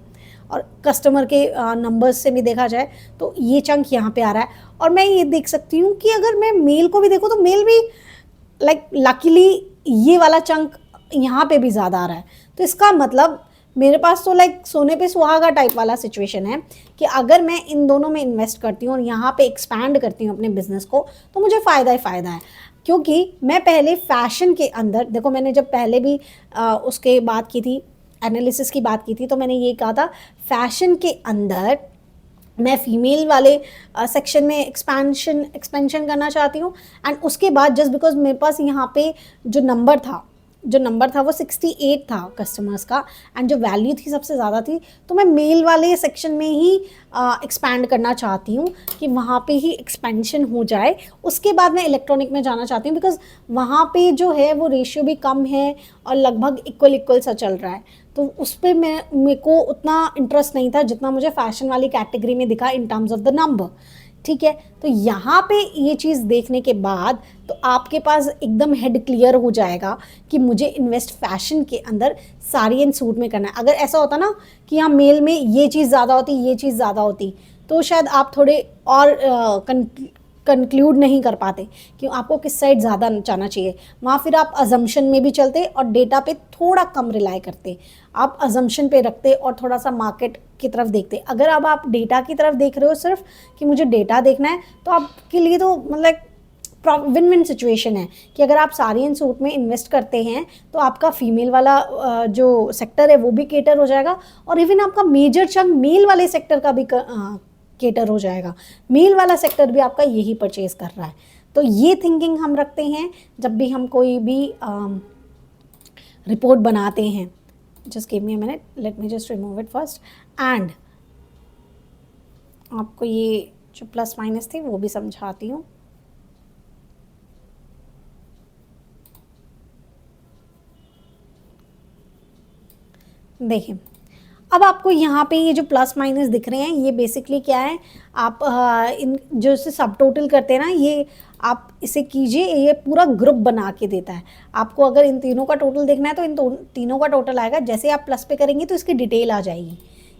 और कस्टमर के नंबर्स से भी देखा जाए तो ये चंक यहाँ पे आ रहा है। और मैं ये देख सकती हूँ कि अगर मैं मेल को भी देखूँ तो मेल भी लाइक लकीली ये वाला चंक यहाँ पे भी ज़्यादा आ रहा है। तो इसका मतलब मेरे पास तो लाइक सोने पे सुहागा टाइप वाला सिचुएशन है कि अगर मैं इन दोनों में इन्वेस्ट करती हूँ और यहाँ पे एक्सपैंड करती हूँ अपने बिजनेस को, तो मुझे फ़ायदा ही फ़ायदा है। क्योंकि मैं पहले फैशन के अंदर, देखो मैंने जब पहले भी उसके बात की थी, एनालिसिस की बात की थी, तो मैंने ये कहा था फैशन के अंदर मैं फीमेल वाले सेक्शन में एक्सपेंशन करना चाहती हूँ। एंड उसके बाद जस्ट बिकॉज मेरे पास यहाँ पे जो नंबर था वो 68 था कस्टमर्स का, एंड जो वैल्यू थी सबसे ज़्यादा थी, तो मैं मेल वाले सेक्शन में ही एक्सपैंड करना चाहती हूँ कि वहाँ पे ही एक्सपेंशन हो जाए। उसके बाद मैं इलेक्ट्रॉनिक में जाना चाहती हूँ बिकॉज वहाँ पे जो है वो रेशियो भी कम है और लगभग इक्वल सा चल रहा है। तो उस पर मेरे को उतना इंटरेस्ट नहीं था जितना मुझे फैशन वाली कैटेगरी में दिखा in terms of the number, ठीक है, तो यहाँ पे ये चीज़ देखने के बाद तो आपके पास एकदम हेड क्लियर हो जाएगा कि मुझे इन्वेस्ट फैशन के अंदर साड़ी एंड सूट में करना है। अगर ऐसा होता ना कि यहाँ मेल में ये चीज़ ज़्यादा होती, ये चीज़ ज़्यादा होती, तो शायद आप थोड़े और कंक्लूड नहीं कर पाते कि आपको किस साइड ज़्यादा जाना चाहिए। वहाँ फिर आप अजम्पशन में भी चलते और डेटा पे थोड़ा कम रिलाई करते, आप अजम्पशन पे रखते और थोड़ा सा मार्केट की तरफ देखते। अगर अब आप डेटा की तरफ देख रहे हो सिर्फ कि मुझे डेटा देखना है, तो आपके लिए तो मतलब विन विन सिचुएशन है कि अगर आप साड़ी एंड सूट में इन्वेस्ट करते हैं तो आपका फीमेल वाला जो सेक्टर है वो भी केटर हो जाएगा, और इवन आपका मेजर चंक मेल वाले सेक्टर का भी केटर हो जाएगा। मेल वाला सेक्टर भी आपका यही परचेज कर रहा है। तो ये थिंकिंग हम रखते हैं जब भी हम कोई भी रिपोर्ट बनाते हैं। Just give me a minute, late me just remove it first. And आपको ये जो प्लस माइनस थी वो भी समझाती हूँ। देखिए, अब आपको यहाँ पे ये जो प्लस माइनस दिख रहे हैं, ये बेसिकली क्या है, आप इन जो से सब टोटल करते हैं ना, ये आप इसे कीजिए, ये पूरा ग्रुप बना के देता है आपको। अगर इन तीनों का टोटल देखना है तो इन तीनों का टोटल आएगा। जैसे आप प्लस पे करेंगे तो इसकी डिटेल आ जाएगी,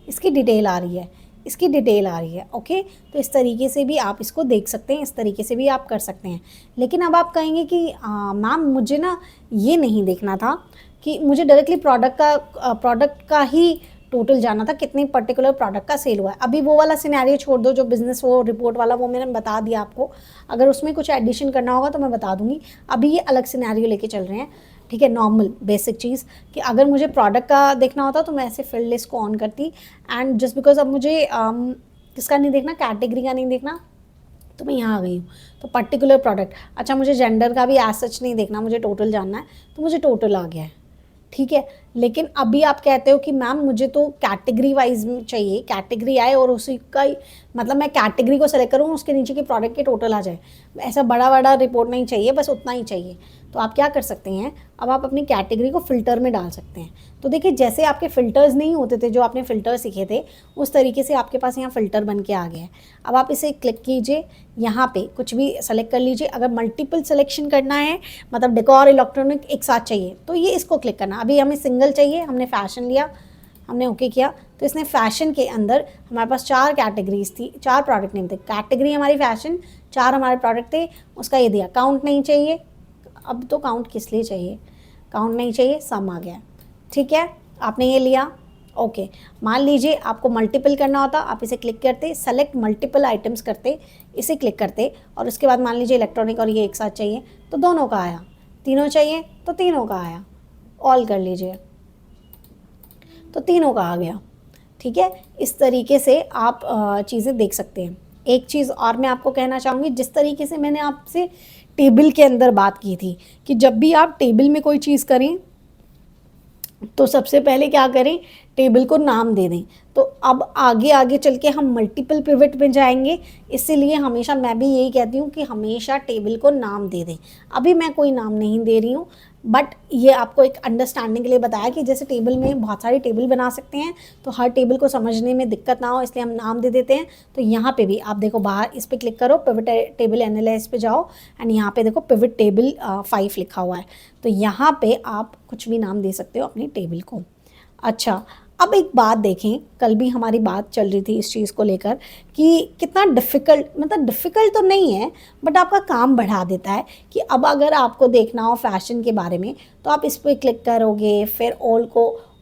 इसकी डिटेल आ रही है, इसकी डिटेल आ रही है। ओके, तो इस तरीके से भी आप इसको देख सकते हैं, इस तरीके से भी आप कर सकते हैं। लेकिन अब आप कहेंगे कि मैम मुझे ना ये नहीं देखना था कि मुझे डायरेक्टली प्रोडक्ट का ही टोटल जाना था, कितने पर्टिकुलर प्रोडक्ट का सेल हुआ है। अभी वो वाला सिनेरियो छोड़ दो, जो बिजनेस वो रिपोर्ट वाला, वो मैंने बता दिया आपको। अगर उसमें कुछ एडिशन करना होगा तो मैं बता दूंगी। अभी ये अलग सिनेरियो लेके चल रहे हैं, ठीक है, नॉर्मल बेसिक चीज़ कि अगर मुझे प्रोडक्ट का देखना होता तो मैं ऐसे फील्ड लिस्ट को ऑन करती। एंड जस्ट बिकॉज अब मुझे किसका नहीं देखना, कैटेगरी का नहीं देखना, तो मैं यहाँ आ गई हूँ। तो पर्टिकुलर प्रोडक्ट, अच्छा मुझे जेंडर का भी एज सच नहीं देखना, मुझे टोटल जानना है, तो मुझे टोटल आ गया है, ठीक है। लेकिन अभी आप कहते हो कि मैम मुझे तो कैटेगरी वाइज चाहिए, कैटेगरी आए और उसी का ही मतलब मैं कैटेगरी को सेलेक्ट करूँ, उसके नीचे के प्रोडक्ट के टोटल आ जाए। ऐसा बड़ा बड़ा रिपोर्ट नहीं चाहिए, बस उतना ही चाहिए। तो आप क्या कर सकते हैं, अब आप अपनी कैटेगरी को फ़िल्टर में डाल सकते हैं। तो देखिए, जैसे आपके फ़िल्टर्स नहीं होते थे, जो आपने फ़िल्टर सीखे थे, उस तरीके से आपके पास यहाँ फ़िल्टर बन के आ गया है। अब आप इसे क्लिक कीजिए, यहाँ पे कुछ भी सेलेक्ट कर लीजिए। अगर मल्टीपल सिलेक्शन करना है, मतलब डेकोर इलेक्ट्रॉनिक एक साथ चाहिए, तो ये इसको क्लिक करना। अभी हमें सिंगल चाहिए, हमने फैशन लिया, हमने ओके किया, तो इसने फैशन के अंदर हमारे पास 4 कैटेगरीज थी, 4 प्रोडक्ट नेम थे। कैटेगरी हमारी फैशन, 4 हमारे प्रोडक्ट थे, उसका ये दिया। काउंट नहीं चाहिए, अब तो काउंट किस लिए चाहिए, काउंट नहीं चाहिए, सम आ गया, ठीक है। आपने ये लिया, ओके। मान लीजिए आपको मल्टीपल करना होता, आप इसे क्लिक करते, सेलेक्ट मल्टीपल आइटम्स करते, इसे क्लिक करते, और उसके बाद मान लीजिए इलेक्ट्रॉनिक और ये एक साथ चाहिए तो दोनों का आया, तीनों चाहिए तो तीनों का आया, ऑल कर लीजिए तो तीनों का आ गया, ठीक है। इस तरीके से आप चीज़ें देख सकते हैं। एक चीज़ और मैं आपको कहना चाहूँगी, जिस तरीके से मैंने आपसे टेबल के अंदर बात की थी कि जब भी आप टेबल में कोई चीज़ करें तो सबसे पहले क्या करें, टेबल को नाम दे दें। तो अब आगे आगे चल के हम मल्टीपल पिवट में जाएंगे, इसीलिए हमेशा मैं भी यही कहती हूँ कि हमेशा टेबल को नाम दे दें। अभी मैं कोई नाम नहीं दे रही हूँ, बट ये आपको एक अंडरस्टैंडिंग के लिए बताया कि जैसे टेबल में बहुत सारी टेबल बना सकते हैं, तो हर टेबल को समझने में दिक्कत ना हो, इसलिए हम नाम दे देते हैं। तो यहाँ पे भी आप देखो, बाहर इस पर क्लिक करो, पिवट टेबल एनालाइज पे जाओ, एंड यहाँ पे देखो पिवट टेबल 5 लिखा हुआ है। तो यहाँ पे आप कुछ भी नाम दे सकते हो अपनी टेबल को। अच्छा, अब एक बात देखें, कल भी हमारी बात चल रही थी इस चीज़ को लेकर कि कितना डिफ़िकल्ट, मतलब डिफ़िकल्ट तो नहीं है, बट आपका काम बढ़ा देता है कि अब अगर आपको देखना हो फैशन के बारे में, तो आप इस पर क्लिक करोगे, फिर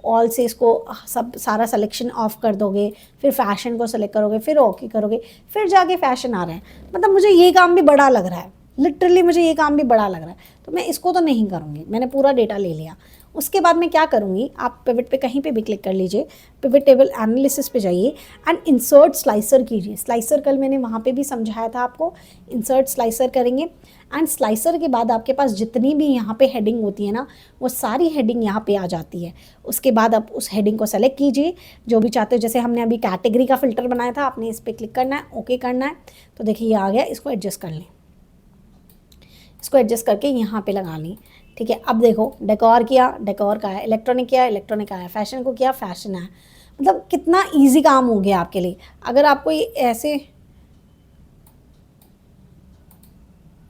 ऑल से इसको सब सारा सिलेक्शन ऑफ कर दोगे, फिर फैशन को सेलेक्ट करोगे, फिर ओके करोगे, फिर जाके फैशन आ रहा है। मतलब मुझे ये काम भी बड़ा लग रहा है, लिटरली मुझे ये काम भी बड़ा लग रहा है, तो मैं इसको तो नहीं करूँगी। मैंने पूरा डेटा ले लिया। उसके बाद मैं क्या करूँगी, आप पिवट पे कहीं पे भी क्लिक कर लीजिए, पिवट टेबल एनालिसिस पे जाइए एंड इंसर्ट स्लाइसर कीजिए। स्लाइसर कल मैंने वहाँ पे भी समझाया था आपको, इंसर्ट स्लाइसर करेंगे एंड स्लाइसर के बाद आपके पास जितनी भी यहाँ पे हेडिंग होती है ना, वो सारी हेडिंग यहाँ पे आ जाती है। उसके बाद आप उस हेडिंग को सेलेक्ट कीजिए जो भी चाहते हो। जैसे हमने अभी कैटेगरी का फ़िल्टर बनाया था, आपने इस पर क्लिक करना है, ओके करना है, तो देखिए ये आ गया। इसको एडजस्ट कर लें, इसको एडजस्ट करके यहाँ पे लगा लें, ठीक है। अब देखो, डेकोर किया, डेकोर का है, इलेक्ट्रॉनिक किया, इलेक्ट्रॉनिक का है, फैशन को किया, फैशन है। मतलब कितना इजी काम हो गया आपके लिए। अगर आपको ये ऐसे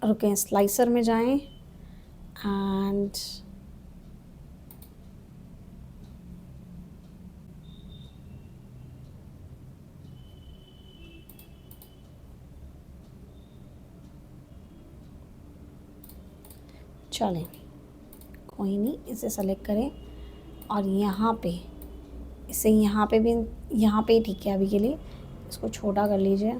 रुकें, स्लाइसर में जाएं एंड चलें, कोई नहीं, इसे सेलेक्ट करें और यहाँ पे इसे यहाँ पे भी, यहाँ पे ठीक है अभी के लिए, इसको छोटा कर लीजिए,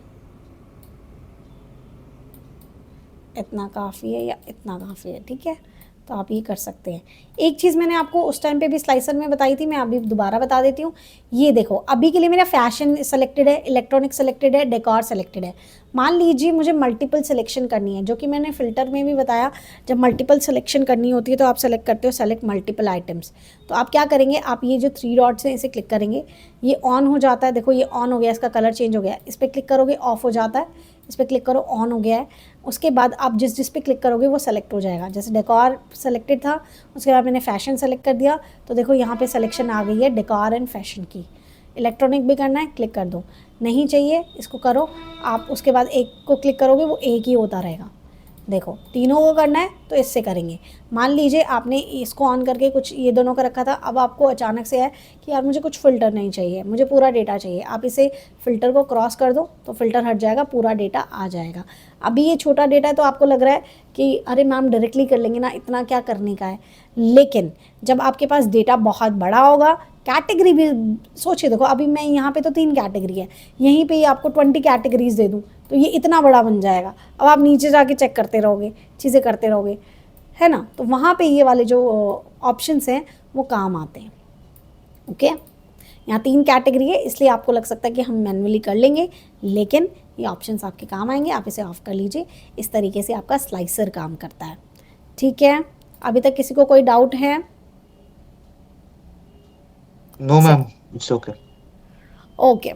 इतना काफ़ी है या इतना काफ़ी है, ठीक है। तो आप ये कर सकते हैं। एक चीज़ मैंने आपको उस टाइम पे भी स्लाइसर में बताई थी, मैं अभी दोबारा बता देती हूँ। ये देखो, अभी के लिए मेरा फैशन सेलेक्टेड है, इलेक्ट्रॉनिक सेलेक्टेड है, डेकोर सेलेक्टेड है। मान लीजिए मुझे मल्टीपल सिलेक्शन करनी है, जो कि मैंने फ़िल्टर में भी बताया, जब मल्टीपल सिलेक्शन करनी होती है तो आप सेलेक्ट करते हो सेलेक्ट मल्टीपल आइटम्स। तो आप क्या करेंगे, आप ये जो 3 डॉट्स हैं इसे क्लिक करेंगे, ये ऑन हो जाता है, देखो ये ऑन हो गया, इसका कलर चेंज हो गया। इस पर क्लिक करोगे ऑफ हो जाता है, इस पर क्लिक करो ऑन हो गया है। उसके बाद आप जिस पे क्लिक करोगे वो सेलेक्ट हो जाएगा। जैसे डेकोर सेलेक्टेड था, उसके बाद मैंने फैशन सेलेक्ट कर दिया, तो देखो यहाँ पे सिलेक्शन आ गई है डेकोर एंड फैशन की। इलेक्ट्रॉनिक भी करना है, क्लिक कर दो, नहीं चाहिए इसको करो आप, उसके बाद एक को क्लिक करोगे वो एक ही होता रहेगा। देखो तीनों को करना है तो इससे करेंगे। मान लीजिए आपने इसको ऑन करके कुछ ये दोनों का रखा था, अब आपको अचानक से है कि यार मुझे कुछ फ़िल्टर नहीं चाहिए, मुझे पूरा डेटा चाहिए, आप इसे फ़िल्टर को क्रॉस कर दो तो फ़िल्टर हट जाएगा, पूरा डेटा आ जाएगा। अभी ये छोटा डेटा है तो आपको लग रहा है कि अरे मैम डायरेक्टली कर लेंगे ना, इतना क्या करने का है। लेकिन जब आपके पास डेटा बहुत बड़ा होगा, कैटेगरी भी सोचिए, देखो अभी मैं यहाँ पे तो 3 कैटेगरी है, यहीं पे ही आपको 20 कैटेगरीज दे दूँ तो ये इतना बड़ा बन जाएगा। अब आप नीचे जाके चेक करते रहोगे, चीज़ें करते रहोगे, है ना। तो वहाँ पे ये वाले जो ऑप्शंस हैं वो काम आते हैं। ओके, यहाँ 3 कैटेगरी है, इसलिए आपको लग सकता है कि हम मैन्युअली कर लेंगे, लेकिन ये ऑप्शंस आपके काम आएंगे। आप इसे ऑफ कर लीजिए। इस तरीके से आपका स्लाइसर काम करता है। ठीक है, अभी तक किसी को कोई डाउट है? No ma'am, it's okay. Okay,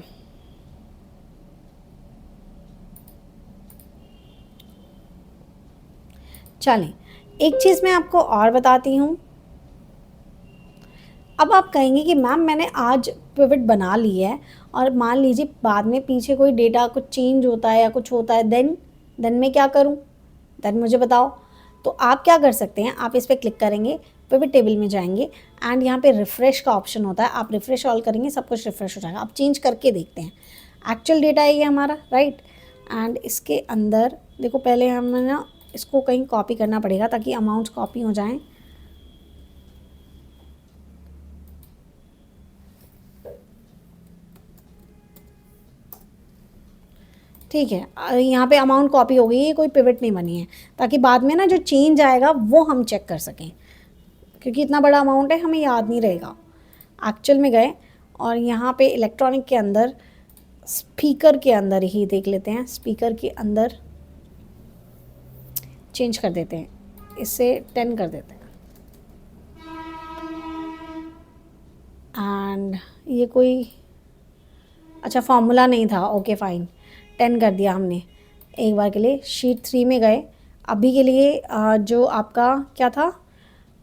चलें, एक चीज़ मैं आपको और बताती हूँ। अब आप कहेंगे कि मैम मैंने आज पिवट बना ली है और मान लीजिए बाद में पीछे कोई डेटा कुछ चेंज होता है या कुछ होता है, देन मैं क्या करूँ, देन मुझे बताओ। तो आप क्या कर सकते हैं, आप इस पर क्लिक करेंगे, पिवट टेबल में जाएंगे एंड यहाँ पे रिफ़्रेश का ऑप्शन होता है, आप रिफ़्रेश ऑल करेंगे, सब कुछ रिफ़्रेश हो जाएगा। आप चेंज करके देखते हैं, एक्चुअल डेटा है ये हमारा, राइट। एंड इसके अंदर देखो, पहले हमें ना इसको कहीं कॉपी करना पड़ेगा ताकि अमाउंट्स कॉपी हो जाएं। ठीक है, यहाँ पे अमाउंट कॉपी हो गई है, कोई पिवट नहीं बनी है, ताकि बाद में ना जो चेंज आएगा वो हम चेक कर सकें, क्योंकि इतना बड़ा अमाउंट है हमें याद नहीं रहेगा। एक्चुअल में गए और यहाँ पे इलेक्ट्रॉनिक के अंदर स्पीकर के अंदर ही देख लेते हैं, स्पीकर के अंदर चेंज कर देते हैं, इससे 10 कर देते हैं। एंड ये कोई अच्छा फॉर्मूला नहीं था, ओके फाइन, 10 कर दिया हमने एक बार के लिए। शीट 3 में गए, अभी के लिए जो आपका क्या था,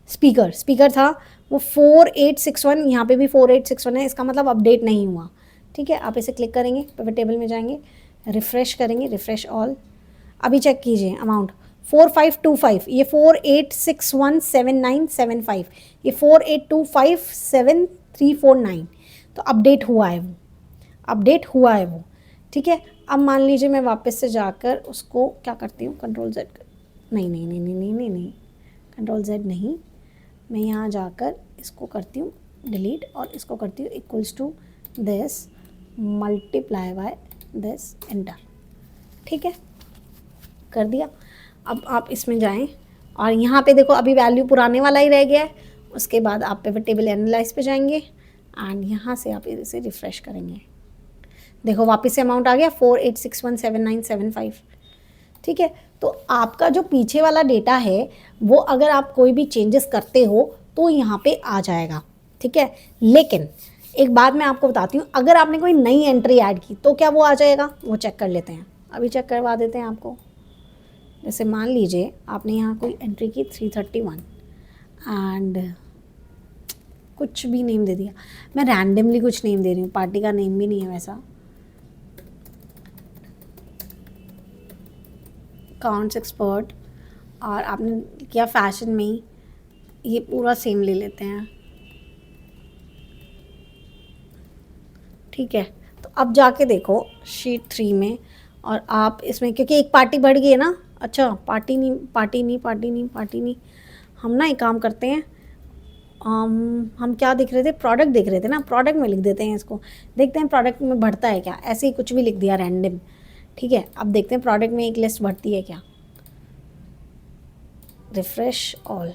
स्पीकर था वो 4861, यहाँ पे भी 4861 है, इसका मतलब अपडेट नहीं हुआ। ठीक है, आप इसे क्लिक करेंगे, पिवट टेबल में जाएंगे, रिफ़्रेश करेंगे, रिफ़्रेश ऑल। अभी चेक कीजिए अमाउंट 4525, ये 48617975, ये 48257349, तो अपडेट हुआ है वो, अपडेट हुआ है वो। ठीक है, अब मान लीजिए मैं वापस से जाकर उसको क्या करती हूँ, कंट्रोल Z, नहीं, कंट्रोल Z नहीं, मैं यहाँ जाकर इसको करती हूँ डिलीट और इसको करती हूँ equals to this multiply by this, enter. ठीक है, कर दिया। अब आप इसमें जाएं और यहाँ पे देखो अभी वैल्यू पुराने वाला ही रह गया है। उसके बाद आप पिवट टेबल एनालाइज पे जाएंगे एंड यहाँ से आप इसे रिफ़्रेश करेंगे, देखो वापस से अमाउंट आ गया 48617975। ठीक है, तो आपका जो पीछे वाला डेटा है वो अगर आप कोई भी चेंजेस करते हो तो यहाँ पे आ जाएगा। ठीक है, लेकिन एक बात मैं आपको बताती हूँ, अगर आपने कोई नई एंट्री ऐड की तो क्या वो आ जाएगा, वो चेक कर लेते हैं, अभी चेक करवा देते हैं आपको। जैसे मान लीजिए आपने यहाँ कोई एंट्री की 331 एंड कुछ भी नेम दे दिया, मैं रैंडमली कुछ नेम दे रही हूँ, पार्टी का नेम भी नहीं है वैसा, अकाउंट्स एक्सपर्ट और आपने किया फैशन में ही, ये पूरा सेम ले लेते हैं, ठीक है। तो अब जाके देखो शीट 3 में, और आप इसमें क्योंकि एक पार्टी बढ़ गई है ना, अच्छा पार्टी नहीं, हम ना एक काम करते हैं, हम क्या देख रहे थे, प्रोडक्ट देख रहे थे ना, प्रोडक्ट में लिख देते हैं इसको, देखते हैं प्रोडक्ट में बढ़ता है क्या, ऐसे ही कुछ भी लिख दिया रैंडम, ठीक है। अब देखते हैं प्रोडक्ट में एक लिस्ट बढ़ती है क्या, रिफ्रेश ऑल,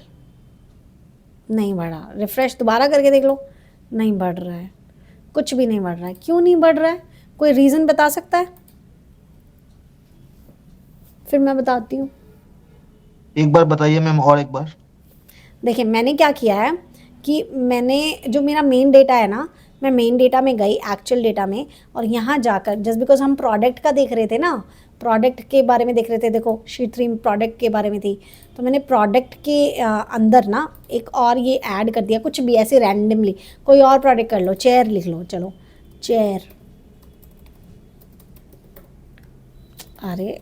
नहीं बढ़ा, रिफ्रेश दोबारा करके देख लो, नहीं बढ़ रहा है, कुछ भी नहीं बढ़ रहा है। क्यों नहीं बढ़ रहा है, कोई रीज़न बता सकता है? फिर मैं बताती हूँ। एक बार बताइए मैम, और एक बार। देखिए मैंने क्या किया है कि मैंने जो मेरा मेन डेटा है ना, मैं मेन डेटा में गई, एक्चुअल डेटा में, और यहाँ जाकर जस्ट बिकॉज हम प्रोडक्ट का देख रहे थे ना, प्रोडक्ट के बारे में देख रहे थे, देखो शीट 3 में प्रोडक्ट के बारे में थी, तो मैंने प्रोडक्ट के अंदर ना एक और ये ऐड कर दिया, कुछ भी ऐसे रैंडमली, कोई और प्रोडक्ट कर लो, चेयर लिख लो, चलो चेयर, अरे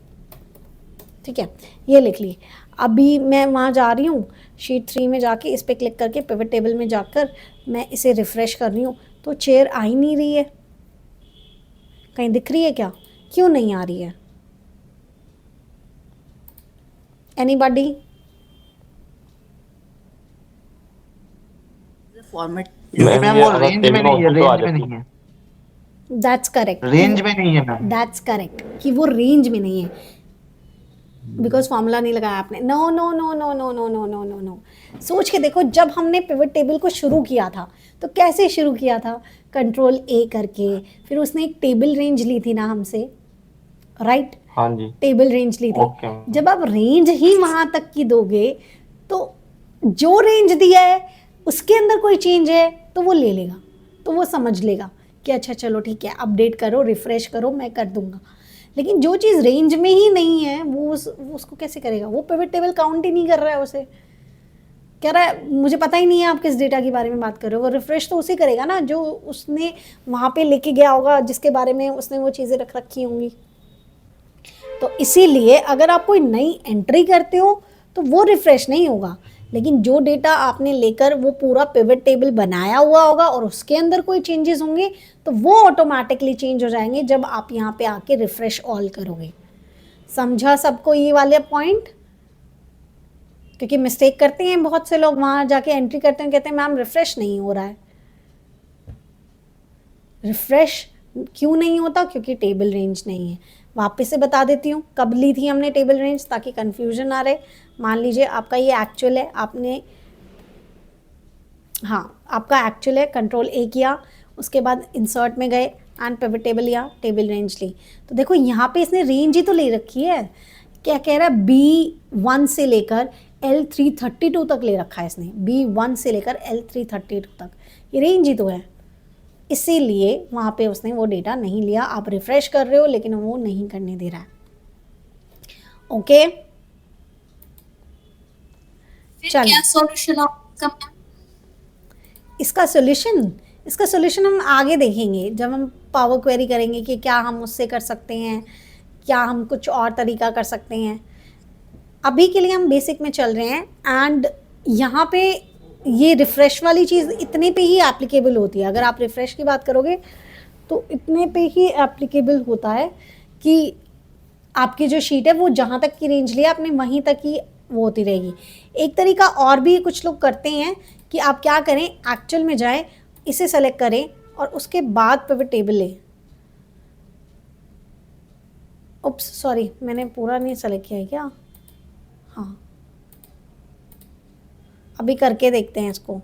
ठीक है ये लिख ली। अभी मैं वहाँ जा रही हूँ शीट 3 में जाके, इस पर क्लिक करके पिवट टेबल में जाकर मैं इसे रिफ़्रेश कर रही हूँ, तो चेयर आ ही नहीं रही है, कहीं दिख रही है क्या, क्यों नहीं आ रही है? एनीबॉडी? फॉर्मेट मैम वो रेंज में नहीं है, रेंज में नहीं है, दैट्स करेक्ट, रेंज में नहीं है मैम। दैट्स करेक्ट कि वो रेंज में नहीं है, बिकॉज फॉर्मूला नहीं लगाया आपने। No no no no no no no no no no, सोच के देखो, जब हमने पिवट टेबल को शुरू किया था तो कैसे शुरू किया था, कंट्रोल ए करके, फिर उसने एक टेबल रेंज ली थी ना हमसे, राइट? हाँ जी। टेबल रेंज ली थी। ओके। जब आप रेंज ही वहां तक की दोगे तो जो रेंज दिया है उसके अंदर कोई चेंज है तो वो ले लेगा, तो वो समझ लेगा कि अच्छा चलो ठीक है, अपडेट करो, रिफ्रेश करो, मैं कर दूंगा। लेकिन जो चीज़ रेंज में ही नहीं है वो उसको कैसे करेगा? वो पिवट टेबल काउंट ही नहीं कर रहा है, उसे कह रहा है मुझे पता ही नहीं है आप किस डेटा के बारे में बात कर रहे हो। वो रिफ्रेश तो उसे करेगा ना जो उसने वहाँ पे लेके गया होगा, जिसके बारे में उसने वो चीज़ें रख रखी होंगी। तो इसीलिए अगर आप कोई नई एंट्री करते हो तो वो रिफ्रेश नहीं होगा, लेकिन जो डेटा आपने लेकर वो पूरा पिवट टेबल बनाया हुआ होगा और उसके अंदर कोई चेंजेस होंगे तो वो ऑटोमेटिकली चेंज हो जाएंगे जब आप यहाँ पे आके रिफ्रेश ऑल करोगे। समझा सबको ये वाले पॉइंट? क्योंकि मिस्टेक करते हैं बहुत से लोग, वहाँ जाके एंट्री करते हैं, कहते हैं मैम रिफ्रेश नहीं हो रहा है। रिफ्रेश क्यों नहीं होता? क्योंकि टेबल रेंज नहीं है। वापस से बता देती हूँ कब ली थी हमने टेबल रेंज, ताकि कन्फ्यूजन ना रहे। मान लीजिए आपका ये एक्चुअल है, आपने आपका एक्चुअल है, कंट्रोल ए किया, उसके बाद इंसर्ट में गए एंड पिवट टेबल लिया, टेबल रेंज ली। तो देखो यहाँ पे इसने रेंज ही तो ले रखी है। क्या कह रहा है? B1 से लेकर L332 तक ले रखा है इसने, B1 से लेकर L332 तक, ये रेंज ही तो है। इसीलिए वहाँ पे उसने वो डेटा नहीं लिया। आप रिफ्रेश कर रहे हो लेकिन वो नहीं करने दे रहा है। ओके, चल क्या सॉल्यूशन आपका? इसका सॉल्यूशन हम आगे देखेंगे जब हम पावर क्वेरी करेंगे कि क्या हम उससे कर सकते हैं, क्या हम कुछ और तरीका कर सकते हैं। अभी के लिए हम बेसिक में चल रहे हैं। एंड यहाँ पे ये रिफ़्रेश वाली चीज़ इतने पे ही एप्लीकेबल होती है। अगर आप रिफ़्रेश की बात करोगे तो इतने पे ही एप्लीकेबल होता है कि आपकी जो शीट है वो जहाँ तक की रेंज लिया आपने वहीं तक ही वो होती रहेगी। एक तरीका और भी कुछ लोग करते हैं कि आप क्या करें, एक्चुअल में जाएं, इसे सेलेक्ट करें और उसके बाद पिवट टेबल लें। उप्स सॉरी, मैंने पूरा नहीं सेलेक्ट किया है क्या? हाँ, अभी करके देखते हैं इसको।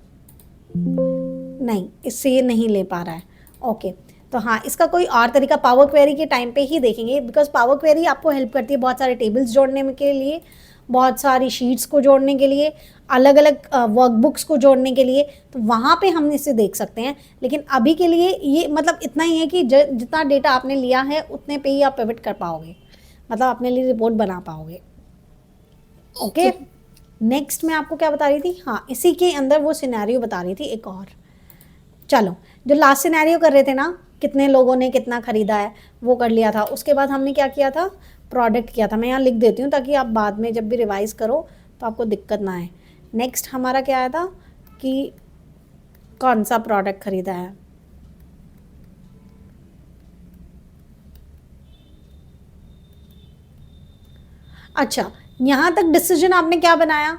नहीं, इससे ये नहीं ले पा रहा है। ओके, तो हाँ, इसका कोई और तरीका पावर क्वेरी के टाइम पे ही देखेंगे, बिकॉज पावर क्वेरी आपको हेल्प करती है बहुत सारे टेबल्स जोड़ने के लिए, बहुत सारी शीट्स को जोड़ने के लिए, अलग अलग वर्कबुक्स को जोड़ने के लिए। तो वहाँ पे हम इसे देख सकते हैं। लेकिन अभी के लिए ये मतलब इतना ही है कि जितना डेटा आपने लिया है उतने पे ही आप पिवट कर पाओगे, मतलब अपने लिए रिपोर्ट बना पाओगे। ओके, नेक्स्ट मैं आपको क्या बता रही थी? हाँ, इसी के अंदर वो सिनेरियो बता रही थी एक और। चलो, जो लास्ट सिनेरियो कर रहे थे ना, कितने लोगों ने कितना ख़रीदा है वो कर लिया था। उसके बाद हमने क्या किया था, प्रोडक्ट क्या था। मैं यहाँ लिख देती हूँ ताकि आप बाद में जब भी रिवाइज़ करो तो आपको दिक्कत ना आए। नेक्स्ट हमारा क्या आया था कि कौन सा प्रोडक्ट ख़रीदा है। अच्छा, यहाँ तक डिसीजन आपने क्या बनाया,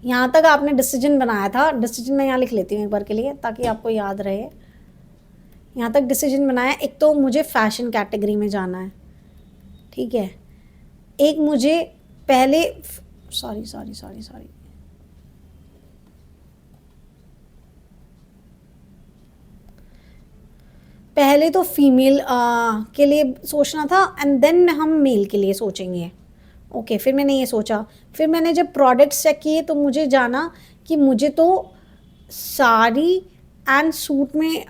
यहाँ तक आपने डिसीजन बनाया था। डिसीजन मैं यहाँ लिख लेती हूँ एक बार के लिए ताकि आपको याद रहे। यहाँ तक डिसीजन बनाया, एक तो मुझे फैशन कैटेगरी में जाना है, ठीक है। एक मुझे पहले सॉरी पहले तो फीमेल के लिए सोचना था एंड देन हम मेल के लिए सोचेंगे। ओके, फिर मैंने ये सोचा। फिर मैंने जब प्रोडक्ट्स चेक किए तो मुझे जाना कि मुझे तो साड़ी एंड सूट में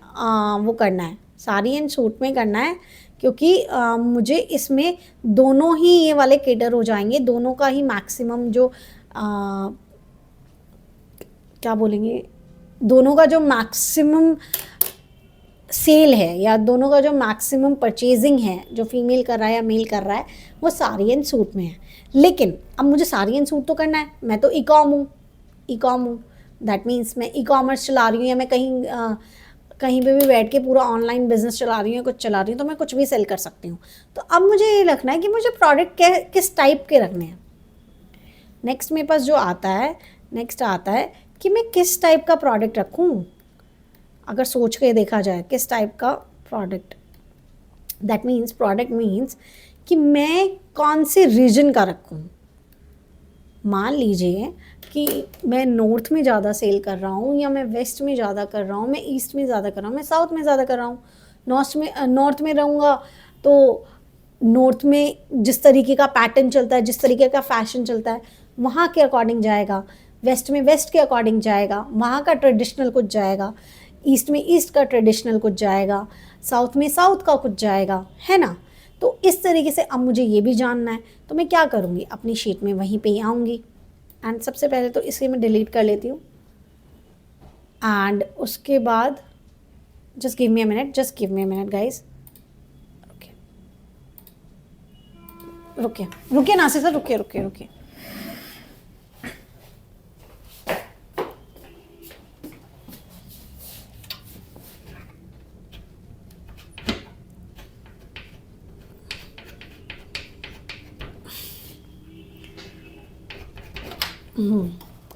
वो करना है, साड़ी एंड सूट में करना है, क्योंकि मुझे इसमें दोनों ही ये वाले केटर हो जाएंगे, दोनों का ही मैक्सिमम जो क्या बोलेंगे, दोनों का जो मैक्सिमम सेल है या दोनों का जो मैक्सिमम परचेजिंग है, जो फीमेल कर रहा है या मेल कर रहा है, वो साड़ी एंड सूट में है। लेकिन अब मुझे साड़ी एंड सूट तो करना है, मैं तो ई कॉम हूँ, दैट मीन्स मैं ई कॉमर्स चला रही हूँ या मैं कहीं पे भी बैठ के पूरा ऑनलाइन बिजनेस चला रही हूँ, कुछ चला रही हूँ, तो मैं कुछ भी सेल कर सकती हूँ। तो अब मुझे ये रखना है कि मुझे प्रोडक्ट किस टाइप के रखने हैं। नेक्स्ट मेरे पास जो आता है, नेक्स्ट आता है कि मैं किस टाइप का प्रोडक्ट रखूँ। अगर सोच के देखा जाए किस टाइप का product, that means product means कि मैं कौन से रीजन का रखूँ। मान लीजिए कि मैं नॉर्थ में ज़्यादा सेल कर रहा हूँ, या मैं वेस्ट में ज़्यादा कर रहा हूँ, मैं ईस्ट में ज़्यादा कर रहा हूँ, मैं साउथ में ज़्यादा कर रहा हूँ। नॉर्थ में रहूँगा तो नॉर्थ में जिस तरीके का पैटर्न चलता है, जिस तरीके का फैशन चलता है, वहाँ के अकॉर्डिंग जाएगा। वेस्ट में वेस्ट के अकॉर्डिंग जाएगा, वहाँ का ट्रेडिशनल कुछ जाएगा। ईस्ट में ईस्ट का ट्रेडिशनल कुछ जाएगा, साउथ में साउथ का कुछ जाएगा, है ना। तो इस तरीके से अब मुझे ये भी जानना है, तो मैं क्या करूँगी, अपनी शीट में वहीं पे ही आऊँगी एंड सबसे पहले तो इसे मैं डिलीट कर लेती हूँ। एंड उसके बाद just give me a minute guys. रुकिए नासिर सर, रुकिए।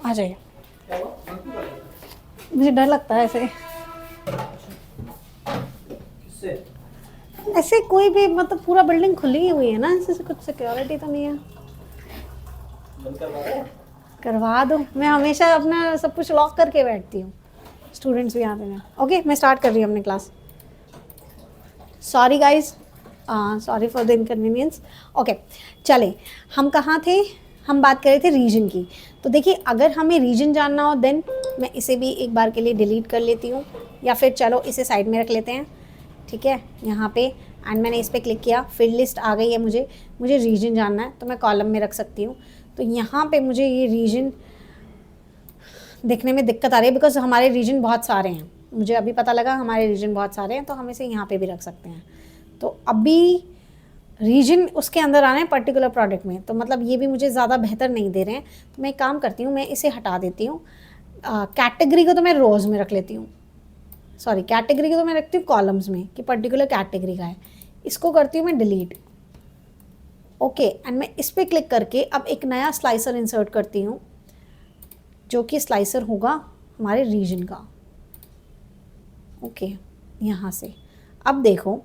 आ जाइए, मुझे डर लगता है ऐसे कोई भी, मतलब पूरा बिल्डिंग खुली हुई है ना, ऐसे कुछ सिक्योरिटी तो नहीं है। करवा दो, मैं हमेशा अपना सब कुछ लॉक करके बैठती हूँ, स्टूडेंट्स भी आते हैं। ओके, मैं स्टार्ट कर रही हूँ अपनी class. Sorry guys, sorry for the inconvenience. Okay, चले, हम कहाँ थे, हम बात कर रहे थे रीजन की। तो देखिए, अगर हमें रीजन जानना हो देन मैं इसे भी एक बार के लिए डिलीट कर लेती हूँ, या फिर चलो इसे साइड में रख लेते हैं, ठीक है, यहाँ पे। एंड मैंने इस पर क्लिक किया, फिर लिस्ट आ गई है। मुझे रीजन जानना है तो मैं कॉलम में रख सकती हूँ। तो यहाँ पे मुझे ये रीजन देखने में दिक्कत आ रही है बिकॉज हमारे रीजन बहुत सारे हैं। मुझे अभी पता लगा हमारे रीजन बहुत सारे हैं, तो हम इसे यहाँ पे भी रख सकते हैं। तो अभी रीजन उसके अंदर आना है पर्टिकुलर प्रोडक्ट में, तो मतलब ये भी मुझे ज़्यादा बेहतर नहीं दे रहे हैं। तो मैं एक काम करती हूँ, मैं इसे हटा देती हूँ। कैटेगरी को तो मैं रोज़ में रख लेती हूँ, सॉरी कैटेगरी को तो मैं रखती हूँ कॉलम्स में कि पर्टिकुलर कैटेगरी का है। इसको करती हूँ मैं डिलीट। ओके, एंड मैं इस पर क्लिक करके अब एक नया स्लाइसर इंसर्ट करती हूँ, जो कि स्लाइसर होगा हमारे रीजन का। ओके, यहाँ से अब देखो।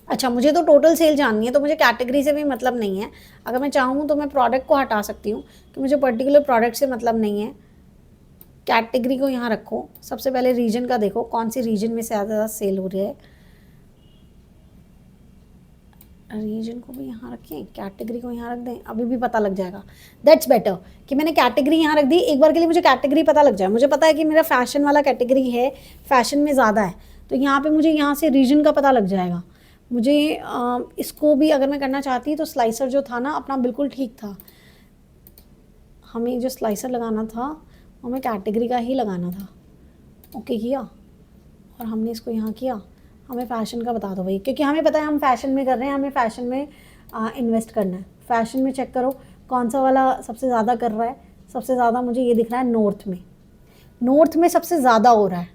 अच्छा, मुझे तो टोटल सेल जाननी है, तो मुझे कैटेगरी से भी मतलब नहीं है। अगर मैं चाहूँ तो मैं प्रोडक्ट को हटा सकती हूँ कि मुझे पर्टिकुलर प्रोडक्ट से मतलब नहीं है। कैटेगरी को यहाँ रखो। सबसे पहले रीजन का देखो, कौन सी रीजन में से ज़्यादा सेल हो रही है। रीजन को भी यहाँ रखें, कैटेगरी को यहाँ रख दें, अभी भी पता लग जाएगा। दैट्स बेटर कि मैंने कैटेगरी यहाँ रख दी। एक बार के लिए मुझे कैटेगरी पता लग जाए। मुझे पता है कि मेरा फैशन वाला कैटेगरी है, फैशन में ज़्यादा है, तो यहाँ पे मुझे यहाँ से रीजन का पता लग जाएगा। मुझे इसको भी अगर मैं करना चाहती तो स्लाइसर जो था ना अपना बिल्कुल ठीक था। हमें जो स्लाइसर लगाना था हमें कैटेगरी का ही लगाना था। ओके किया, और हमने इसको यहाँ किया। हमें फैशन का बता दो भाई, क्योंकि हमें पता है हम फैशन में कर रहे हैं, हमें फैशन में इन्वेस्ट करना है। फैशन में चेक करो कौन सा वाला सबसे ज़्यादा कर रहा है। सबसे ज़्यादा मुझे ये दिख रहा है नॉर्थ में, नॉर्थ में सबसे ज़्यादा हो रहा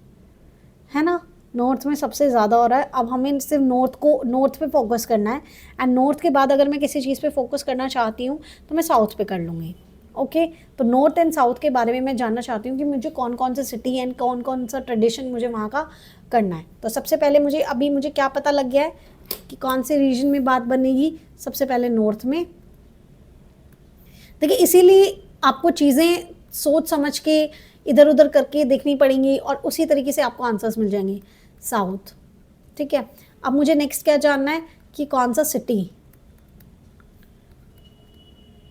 है ना, नॉर्थ में सबसे ज़्यादा हो रहा है। अब हमें सिर्फ नॉर्थ पे फोकस करना है, एंड नॉर्थ के बाद अगर मैं किसी चीज़ पे फोकस करना चाहती हूँ तो मैं साउथ पे कर लूँगी। ओके, तो नॉर्थ एंड साउथ के बारे में मैं जानना चाहती हूँ कि मुझे कौन कौन सा सिटी एंड कौन कौन सा ट्रेडिशन मुझे वहाँ का करना है। तो सबसे पहले मुझे क्या पता लग गया है कि कौन से रीजन में बात बनेगी। सबसे पहले नॉर्थ में। देखिए, इसीलिए आपको चीज़ें सोच समझ के इधर उधर करके देखनी पड़ेंगी और उसी तरीके से आपको आंसर्स मिल जाएंगे। साउथ, ठीक है। अब मुझे नेक्स्ट क्या जानना है कि कौन सा सिटी,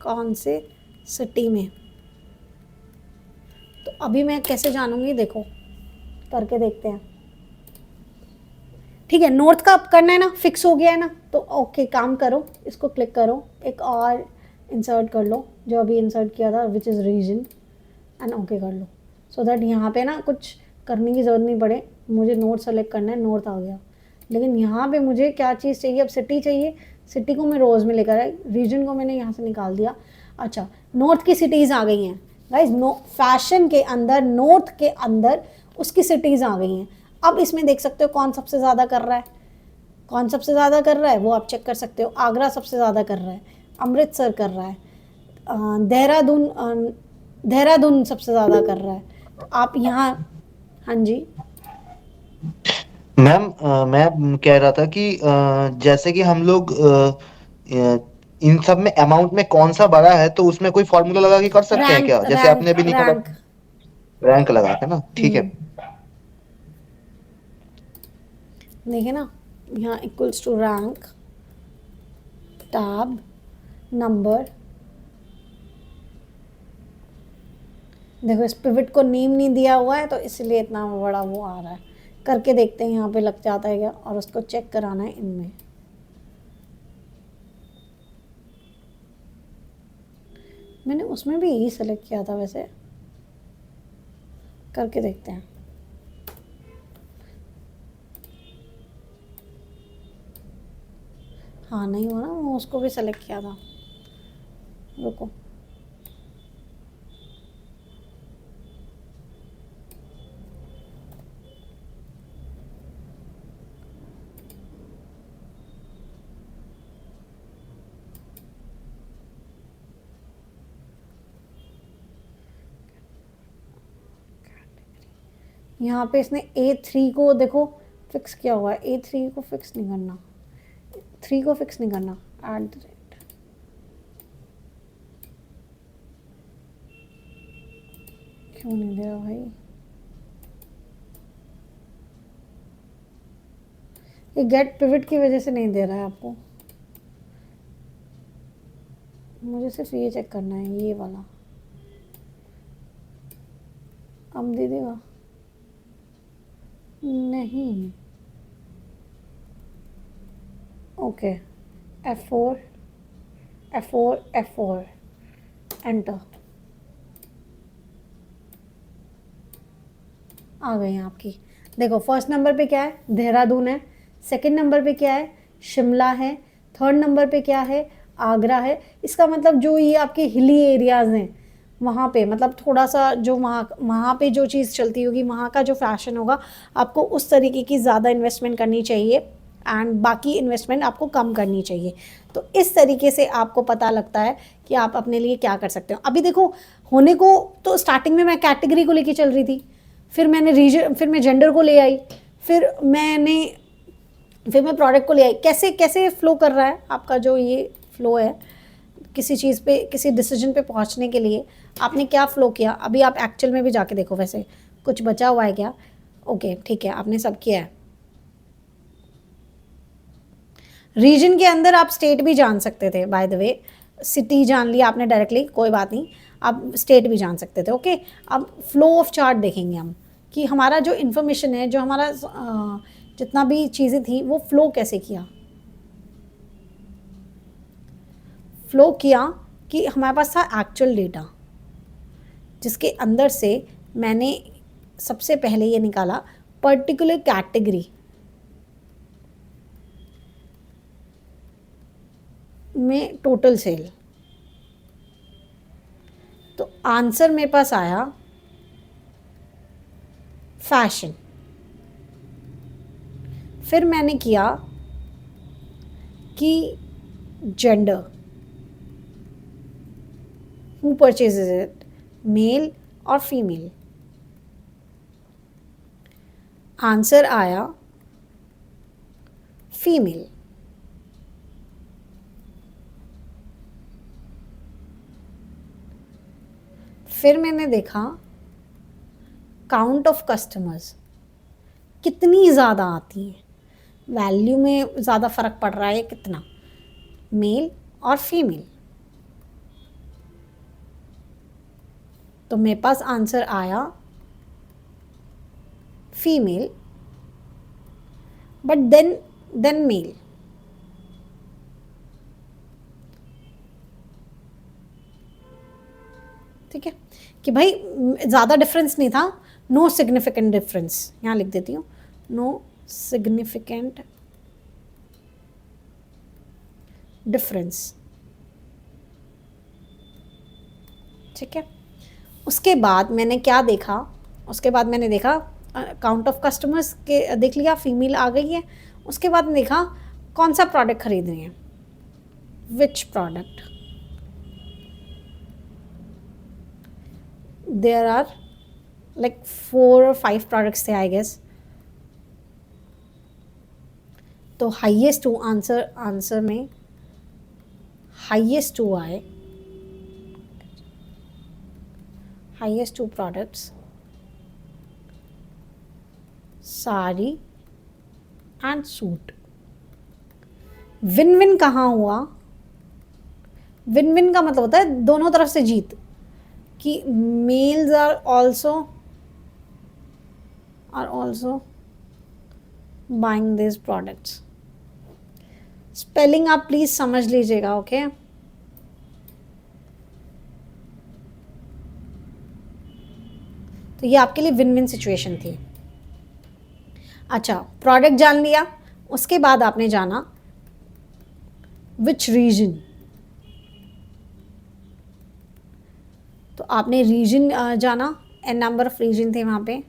कौन से सिटी में। तो अभी मैं कैसे जानूंगी, देखो करके देखते हैं। ठीक है, नॉर्थ का करना है ना, फिक्स हो गया है ना, तो ओके, काम करो, इसको क्लिक करो, एक और इंसर्ट कर लो जो अभी इंसर्ट किया था, which is region, and okay कर लो, सो दैट यहाँ पे ना कुछ करने की ज़रूरत नहीं पड़े। मुझे नॉर्थ सेलेक्ट करना है, नॉर्थ आ गया, लेकिन यहाँ पे मुझे क्या चीज़ चाहिए, अब सिटी चाहिए। सिटी को मैं रोज़ में लेकर आई, रीजन को मैंने यहाँ से निकाल दिया। अच्छा, नॉर्थ की सिटीज़ आ गई हैं गाइस, फैशन के अंदर नॉर्थ के अंदर उसकी सिटीज़ आ गई हैं। अब इसमें देख सकते हो कौन सबसे ज़्यादा कर रहा है, कौन सबसे ज़्यादा कर रहा है वो आप चेक कर सकते हो। आगरा सबसे ज़्यादा कर रहा है, अमृतसर कर रहा है, देहरादून सबसे ज़्यादा कर रहा है। आप यहाँ, हाँ जी मैम मैं कह रहा था कि जैसे कि हम लोग इन सब में अमाउंट में कौन सा बड़ा है, तो उसमें कोई फॉर्मूला लगा के कर सकते हैं क्या, जैसे आपने अभी निकाला रैंक, रैंक लगा के ना, ठीक है। देखिए ना, यहाँ equals to rank tab number. देखो, इस पिवट को नेम नहीं दिया हुआ है तो इसलिए इतना बड़ा वो आ रहा है। करके देखते हैं यहाँ पे लग जाता है क्या, और उसको चेक कराना है इनमें। मैंने उसमें भी यही सेलेक्ट किया था वैसे, करके देखते हैं। हाँ, नहीं हुआ ना, मैं उसको भी सेलेक्ट किया था, रुको। यहाँ पे इसने A3 को देखो फिक्स किया हुआ है, A3 को फिक्स नहीं करना, 3 को फिक्स नहीं करना, @ क्यों नहीं दे रहा भाई, ये गेट पिवट की वजह से नहीं दे रहा है आपको। मुझे सिर्फ ये चेक करना है, ये वाला अब दे देगा, नहीं। Okay, F4 F4 F4 enter, आ गई हैं आपकी। देखो, फर्स्ट नंबर पे क्या है, देहरादून है। सेकंड नंबर पे क्या है, शिमला है। थर्ड नंबर पे क्या है, आगरा है। इसका मतलब जो ये आपके हिली एरियाज़ हैं वहाँ पे, मतलब थोड़ा सा जो वहाँ पे जो चीज़ चलती होगी, वहाँ का जो फैशन होगा, आपको उस तरीके की ज़्यादा इन्वेस्टमेंट करनी चाहिए एंड बाकी इन्वेस्टमेंट आपको कम करनी चाहिए। तो इस तरीके से आपको पता लगता है कि आप अपने लिए क्या कर सकते हो। अभी देखो, होने को तो स्टार्टिंग में मैं कैटेगरी को लेके चल रही थी, फिर मैंने रीजन, फिर मैं जेंडर को ले आई, फिर मैं प्रोडक्ट को ले आई। कैसे कैसे फ्लो कर रहा है आपका जो ये फ्लो है किसी चीज़ पे, किसी डिसीजन पे पहुंचने के लिए आपने क्या फ़्लो किया। अभी आप एक्चुअल में भी जाके देखो, वैसे कुछ बचा हुआ है क्या। ओके, ठीक है, आपने सब किया है। रीजन के अंदर आप स्टेट भी जान सकते थे, बाय द वे। सिटी जान लिया आपने डायरेक्टली, कोई बात नहीं, आप स्टेट भी जान सकते थे। ओके, अब फ्लो ऑफ चार्ट देखेंगे हम कि हमारा जो इन्फॉर्मेशन है, जो हमारा जितना भी चीज़ें थी वो फ्लो कैसे किया। फ्लो किया कि हमारे पास था एक्चुअल डेटा, जिसके अंदर से मैंने सबसे पहले ये निकाला पर्टिकुलर कैटेगरी। में टोटल सेल। तो आंसर मेरे पास आया फैशन। फिर मैंने किया कि gender, who purchases it, male और फीमेल। आंसर आया फीमेल। फिर मैंने देखा काउंट ऑफ कस्टमर्स कितनी ज़्यादा आती है, वैल्यू में ज़्यादा फ़र्क पड़ रहा है कितना, मेल और फीमेल। तो मेरे पास आंसर आया फीमेल, बट देन मेल। ठीक है कि भाई ज़्यादा डिफरेंस नहीं था, नो सिग्निफिकेंट डिफरेंस, यहाँ लिख देती हूँ, नो सिग्निफिकेंट डिफरेंस। ठीक है, उसके बाद मैंने क्या देखा, उसके बाद मैंने देखा काउंट ऑफ कस्टमर्स के देख लिया, फीमेल आ गई है। उसके बाद देखा कौन सा प्रोडक्ट खरीद रही है, which product. There are like 4 or 5 products थे आई गेस। तो हाईएस्ट टू आंसर में हाईएस्ट टू आए, highest 2 products sari and suit. Win win कहाँ हुआ, विन विन का मतलब होता है दोनों तरफ से जीत, कि males are also buying this products. Spelling आप प्लीज समझ लीजिएगा, ओके। तो ये आपके लिए विन विन सिचुएशन थी। अच्छा, प्रोडक्ट जान लिया, उसके बाद आपने जाना विच रीजन। तो आपने रीजन जाना, एन नंबर ऑफ रीजन थे वहाँ पे।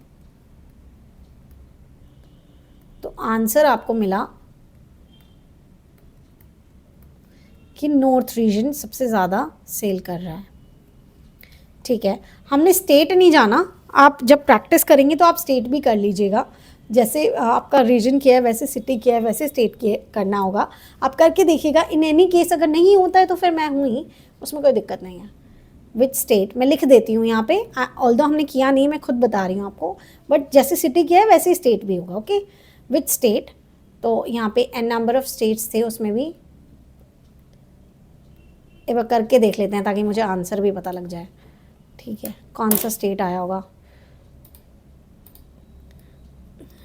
तो आंसर आपको मिला कि नॉर्थ रीजन सबसे ज़्यादा सेल कर रहा है। ठीक है, हमने स्टेट नहीं जाना, आप जब प्रैक्टिस करेंगे तो आप स्टेट भी कर लीजिएगा। जैसे आपका रीजन किया है वैसे सिटी किया है वैसे स्टेट किया करना होगा, आप करके देखिएगा। इन एनी केस अगर नहीं होता है तो फिर मैं हूँ ही, उसमें कोई दिक्कत नहीं है। विच स्टेट मैं लिख देती हूँ यहाँ पे, ऑल्दो हमने किया नहीं, मैं खुद बता रही हूँ आपको, बट जैसे सिटी किया है वैसे स्टेट भी होगा, ओके। विच स्टेट, तो यहाँ पे एन नंबर ऑफ स्टेट्स थे, उसमें भी एक बार करके देख लेते हैं ताकि मुझे आंसर भी पता लग जाए। ठीक है, कौन सा स्टेट आया होगा,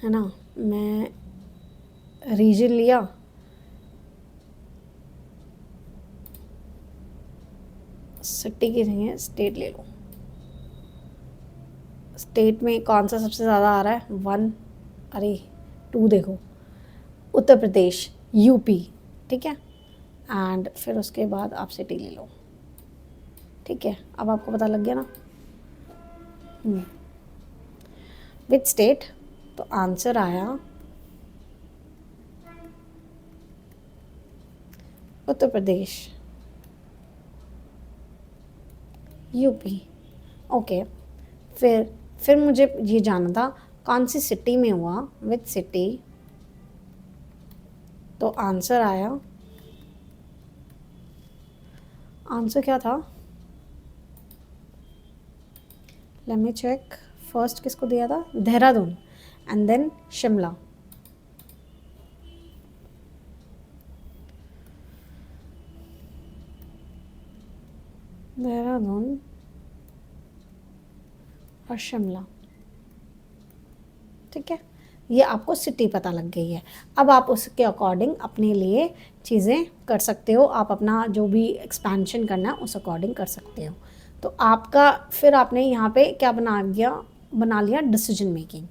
है ना। मैं रीजन लिया, सिटी की नहीं है, स्टेट ले लो। स्टेट में कौन सा सबसे ज़्यादा आ रहा है, 1, अरे 2 देखो, उत्तर प्रदेश, यूपी। ठीक है, एंड फिर उसके बाद आप सिटी ले लो। ठीक है, अब आपको पता लग गया ना। विच स्टेट, तो आंसर आया उत्तर प्रदेश, यूपी। ओके, फिर मुझे ये जानना था कौन सी सिटी में हुआ, विच सिटी। तो आंसर आया, आंसर क्या था, लेट मी चेक। फर्स्ट किसको दिया था, देहरादून, एंड देन शिमला। देहरादून और शिमला। ठीक है, ये आपको सिटी पता लग गई है। अब आप उसके अकॉर्डिंग अपने लिए चीज़ें कर सकते हो, आप अपना जो भी एक्सपेंशन करना है उस अकॉर्डिंग कर सकते हो। तो आपका फिर आपने यहाँ पे क्या बना लिया डिसीजन मेकिंग।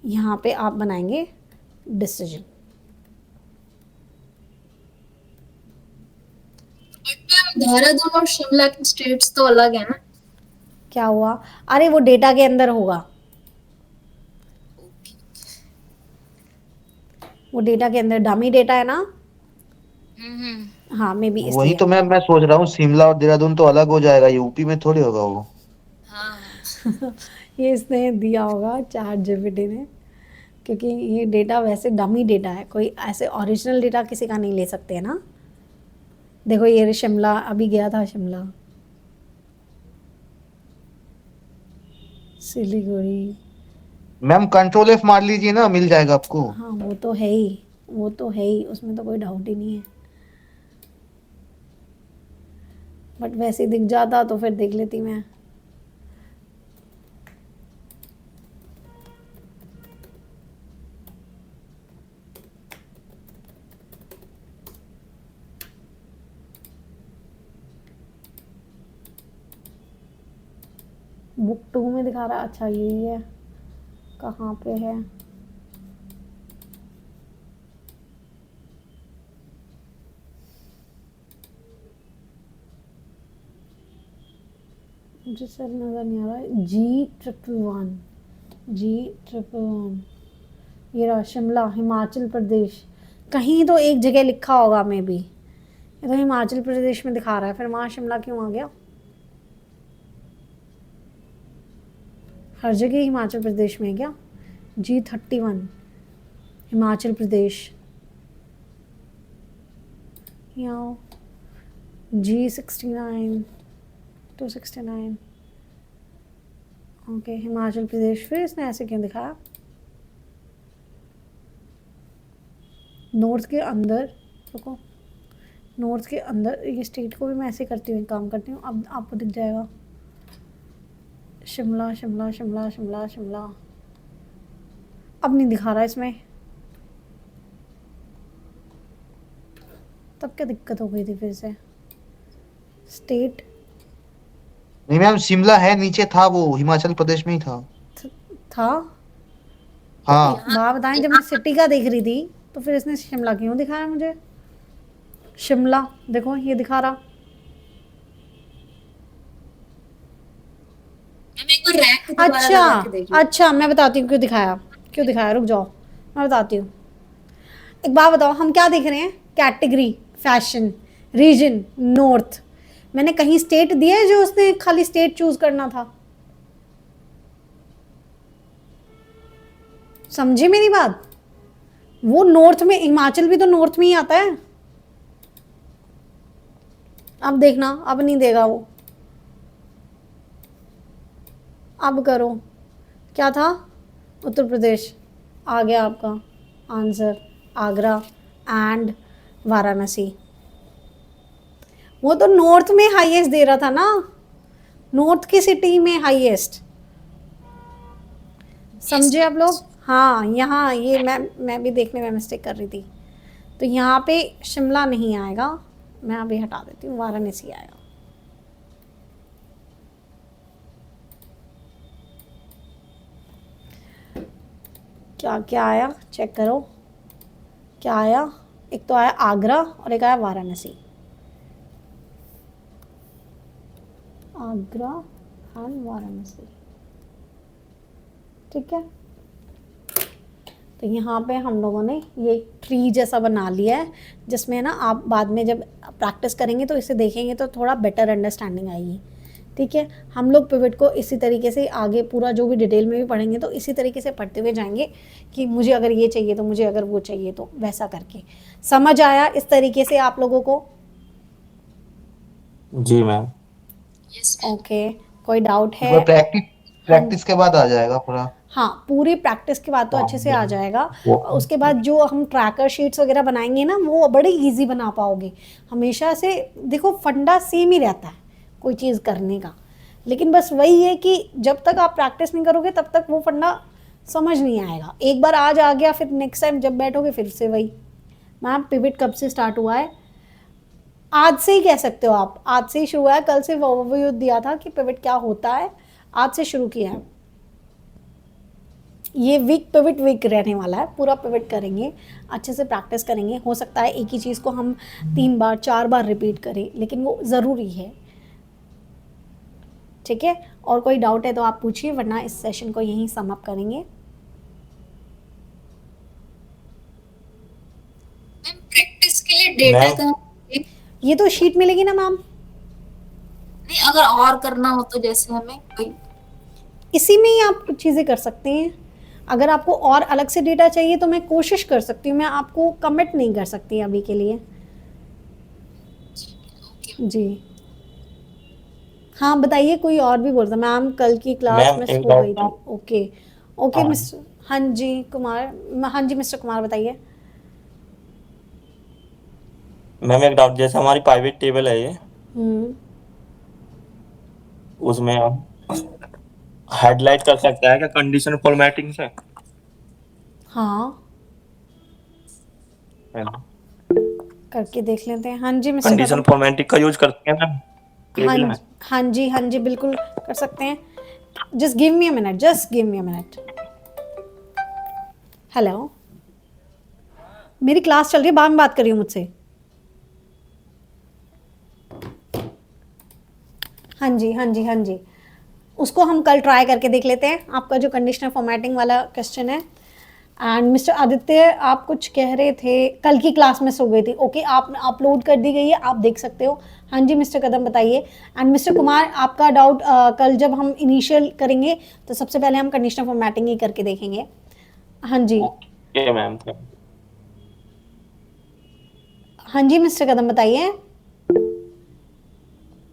यहाँ पे आप बनाएंगे डिसीजन। देहरादून और शिमला की स्टेट्स तो अलग है ना। क्या हुआ? अरे वो डेटा के अंदर होगा, वो डेटा के अंदर डमी डेटा है ना। हाँ मे बी वही इसलिए। तो मैं सोच रहा हूँ, शिमला और देहरादून तो अलग हो जाएगा, यूपी में थोड़ी होगा वो। हाँ ये इसने दिया होगा चैट जीपीटी ने, क्योंकि ये डेटा वैसे डमी डेटा है, कोई ऐसे ओरिजिनल डेटा किसी का नहीं ले सकते है ना। देखो ये शिमला अभी गया था, Shimla, Siliguri. Ma'am control F मार लीजिए ना, मिल जाएगा आपको। हाँ वो तो है ही, वो तो है ही, उसमें तो कोई डाउट ही नहीं है। बट वैसे दिख जाता तो फिर देख लेती मैं। बुक 2 में दिखा रहा है, अच्छा यही है, कहाँ पे है? मुझे सर नज़र नहीं आ रहा है। G111 ये रहा, शिमला हिमाचल प्रदेश। कहीं तो एक जगह लिखा होगा मे बी, ये तो हिमाचल प्रदेश में दिखा रहा है, फिर वहाँ शिमला क्यों आ गया? हर जगह हिमाचल प्रदेश में है क्या? G31 हिमाचल प्रदेश, यहाँ G69 269 ओके हिमाचल प्रदेश। फिर इसने ऐसे क्यों दिखाया? नॉर्थ के अंदर, रुको, नॉर्थ के अंदर ये स्टेट को भी मैं ऐसे करती हूँ, काम करती हूँ, अब आपको दिख जाएगा। शिमला शिमला शिमला शिमला शिमला, अब नहीं दिखा रहा इसमें, तब क्या दिक्कत हो गई थी फिर से? स्टेट नहीं मैम, शिमला है, नीचे था वो, हिमाचल प्रदेश में ही था। था। तो हाँ। एक बात बताएं, जब मैं सिटी का देख रही थी तो फिर इसने शिमला क्यों दिखाया मुझे? शिमला देखो ये दिखा रहा। मैं एक बार रैंक दोबारा लगा के देख अच्छा अच्छा, मैं बताती हूँ क्यों दिखाया, क्यों दिखाया, रुक जाओ मैं बताती हूँ। एक बात बताओ, हम क्या देख रहे हैं? Category, fashion, region, north. मैंने कहीं स्टेट दिया है जो उसने खाली स्टेट चूज करना था? समझे मेरी बात? वो नॉर्थ में, हिमाचल भी तो नॉर्थ में ही आता है। अब देखना, अब नहीं देगा वो, अब करो। क्या था? उत्तर प्रदेश आ गया आपका आंसर, आगरा एंड वाराणसी। वो तो नॉर्थ में हाईएस्ट दे रहा था ना, नॉर्थ की सिटी में हाईएस्ट। समझे आप लोग? हाँ यहाँ ये मैं भी देखने में मिस्टेक कर रही थी, तो यहाँ पे शिमला नहीं आएगा, मैं अभी हटा देती हूँ, वाराणसी आएगा। क्या क्या आया चेक करो, क्या आया? एक तो आया आगरा और एक आया वाराणसी। आगरा एंड वाराणसी, ठीक है। तो यहाँ पे हम लोगों ने ये एक ट्री जैसा बना लिया है, जिसमें ना आप बाद में जब प्रैक्टिस करेंगे तो इसे देखेंगे तो थोड़ा बेटर अंडरस्टैंडिंग आएगी, ठीक है। हम लोग पिवट को इसी तरीके से आगे पूरा जो भी डिटेल में भी पढ़ेंगे तो इसी तरीके से पढ़ते हुए जाएंगे कि मुझे अगर ये चाहिए तो, मुझे अगर वो चाहिए तो, वैसा करके। समझ आया इस तरीके से आप लोगों को? जी मैम। ओके, कोई डाउट है? वो प्रैक्टिस के बाद आ जाएगा पूरा। हाँ पूरी प्रैक्टिस के बाद तो अच्छे से आ जाएगा। उसके बाद जो हम ट्रैकर शीट्स वगैरह बनाएंगे ना, वो बड़े इजी बना पाओगे। हमेशा से देखो फंडा सेम ही रहता है कोई चीज़ करने का, लेकिन बस वही है कि जब तक आप प्रैक्टिस नहीं करोगे तब तक वो फंडा समझ नहीं आएगा। एक बार आज आ गया, फिर नेक्स्ट टाइम जब बैठोगे फिर से वही। मैम पिवट कब से स्टार्ट हुआ है? आज से ही कह सकते हो आप, आज से ही शुरू हुआ है। कल से ओवरव्यू दिया था कि पिवट क्या होता है, आज से शुरू किया है। ये वीक पिवट वीक रहने वाला है, पूरा पिवट करेंगे, अच्छे से प्रैक्टिस करेंगे। हो सकता है एक ही चीज़ को हम 3 बार 4 बार रिपीट करें, लेकिन वो ज़रूरी है। ठीक है, और कोई डाउट है तो आप पूछिए, वरना इस सेशन को यहीं सम अप करेंगे। मैम प्रैक्टिस के लिए डेटा मैम का ये तो शीट मिलेगी ना मैम, नहीं, अगर और करना हो तो जैसे हमें कोई इसी में ही आप चीज़ें कर सकते हैं। अगर आपको और अलग से डेटा चाहिए तो मैं कोशिश कर सकती हूँ, मैं आपको कमिट नहीं कर सकती अभी के लिए। जी हाँ बताइए, कोई और भी बोल रहा। मैम कल की क्लास मैम मिस एक हो गई डाउट थी। ओके ओके हाँ मिस्टर, हाँ जी कुमार, हाँ जी मिस्टर कुमार बताइए। मैम एक डाउट, जैसे हमारी प्राइवेट टेबल है ये, हम्म, उसमें हम हेडलाइट कर सकते हैं क्या कंडीशन फॉर्मेटिंग से? हाँ करके देख लेते हैं। हाँ जी मिस्टर कंडीशन कदम। फॉर्मेटिंग का यूज करते हैं मैम हाँ टेबल में? हाँ जी बिल्कुल कर सकते हैं। Just give me a minute, just give me a minute. Hello, मेरी क्लास चल रही है, बाद में बात कर रही हूँ मुझसे। हाँ जी उसको हम कल ट्राई करके देख लेते हैं, आपका जो कंडीशनल फॉर्मेटिंग वाला क्वेश्चन है। एंड मिस्टर आदित्य आप कुछ कह रहे थे, कल की क्लास मिस हो गई थी। ओके, आप अपलोड कर दी गई है, आप देख सकते हो। हाँ जी मिस्टर कदम बताइए। एंड मिस्टर कुमार आपका डाउट कल जब हम इनिशियल करेंगे तो सबसे पहले हम कंडीशनल फॉर्मेटिंग ही करके देखेंगे। हाँ जी ओके मैम। हाँ जी मिस्टर कदम बताइए।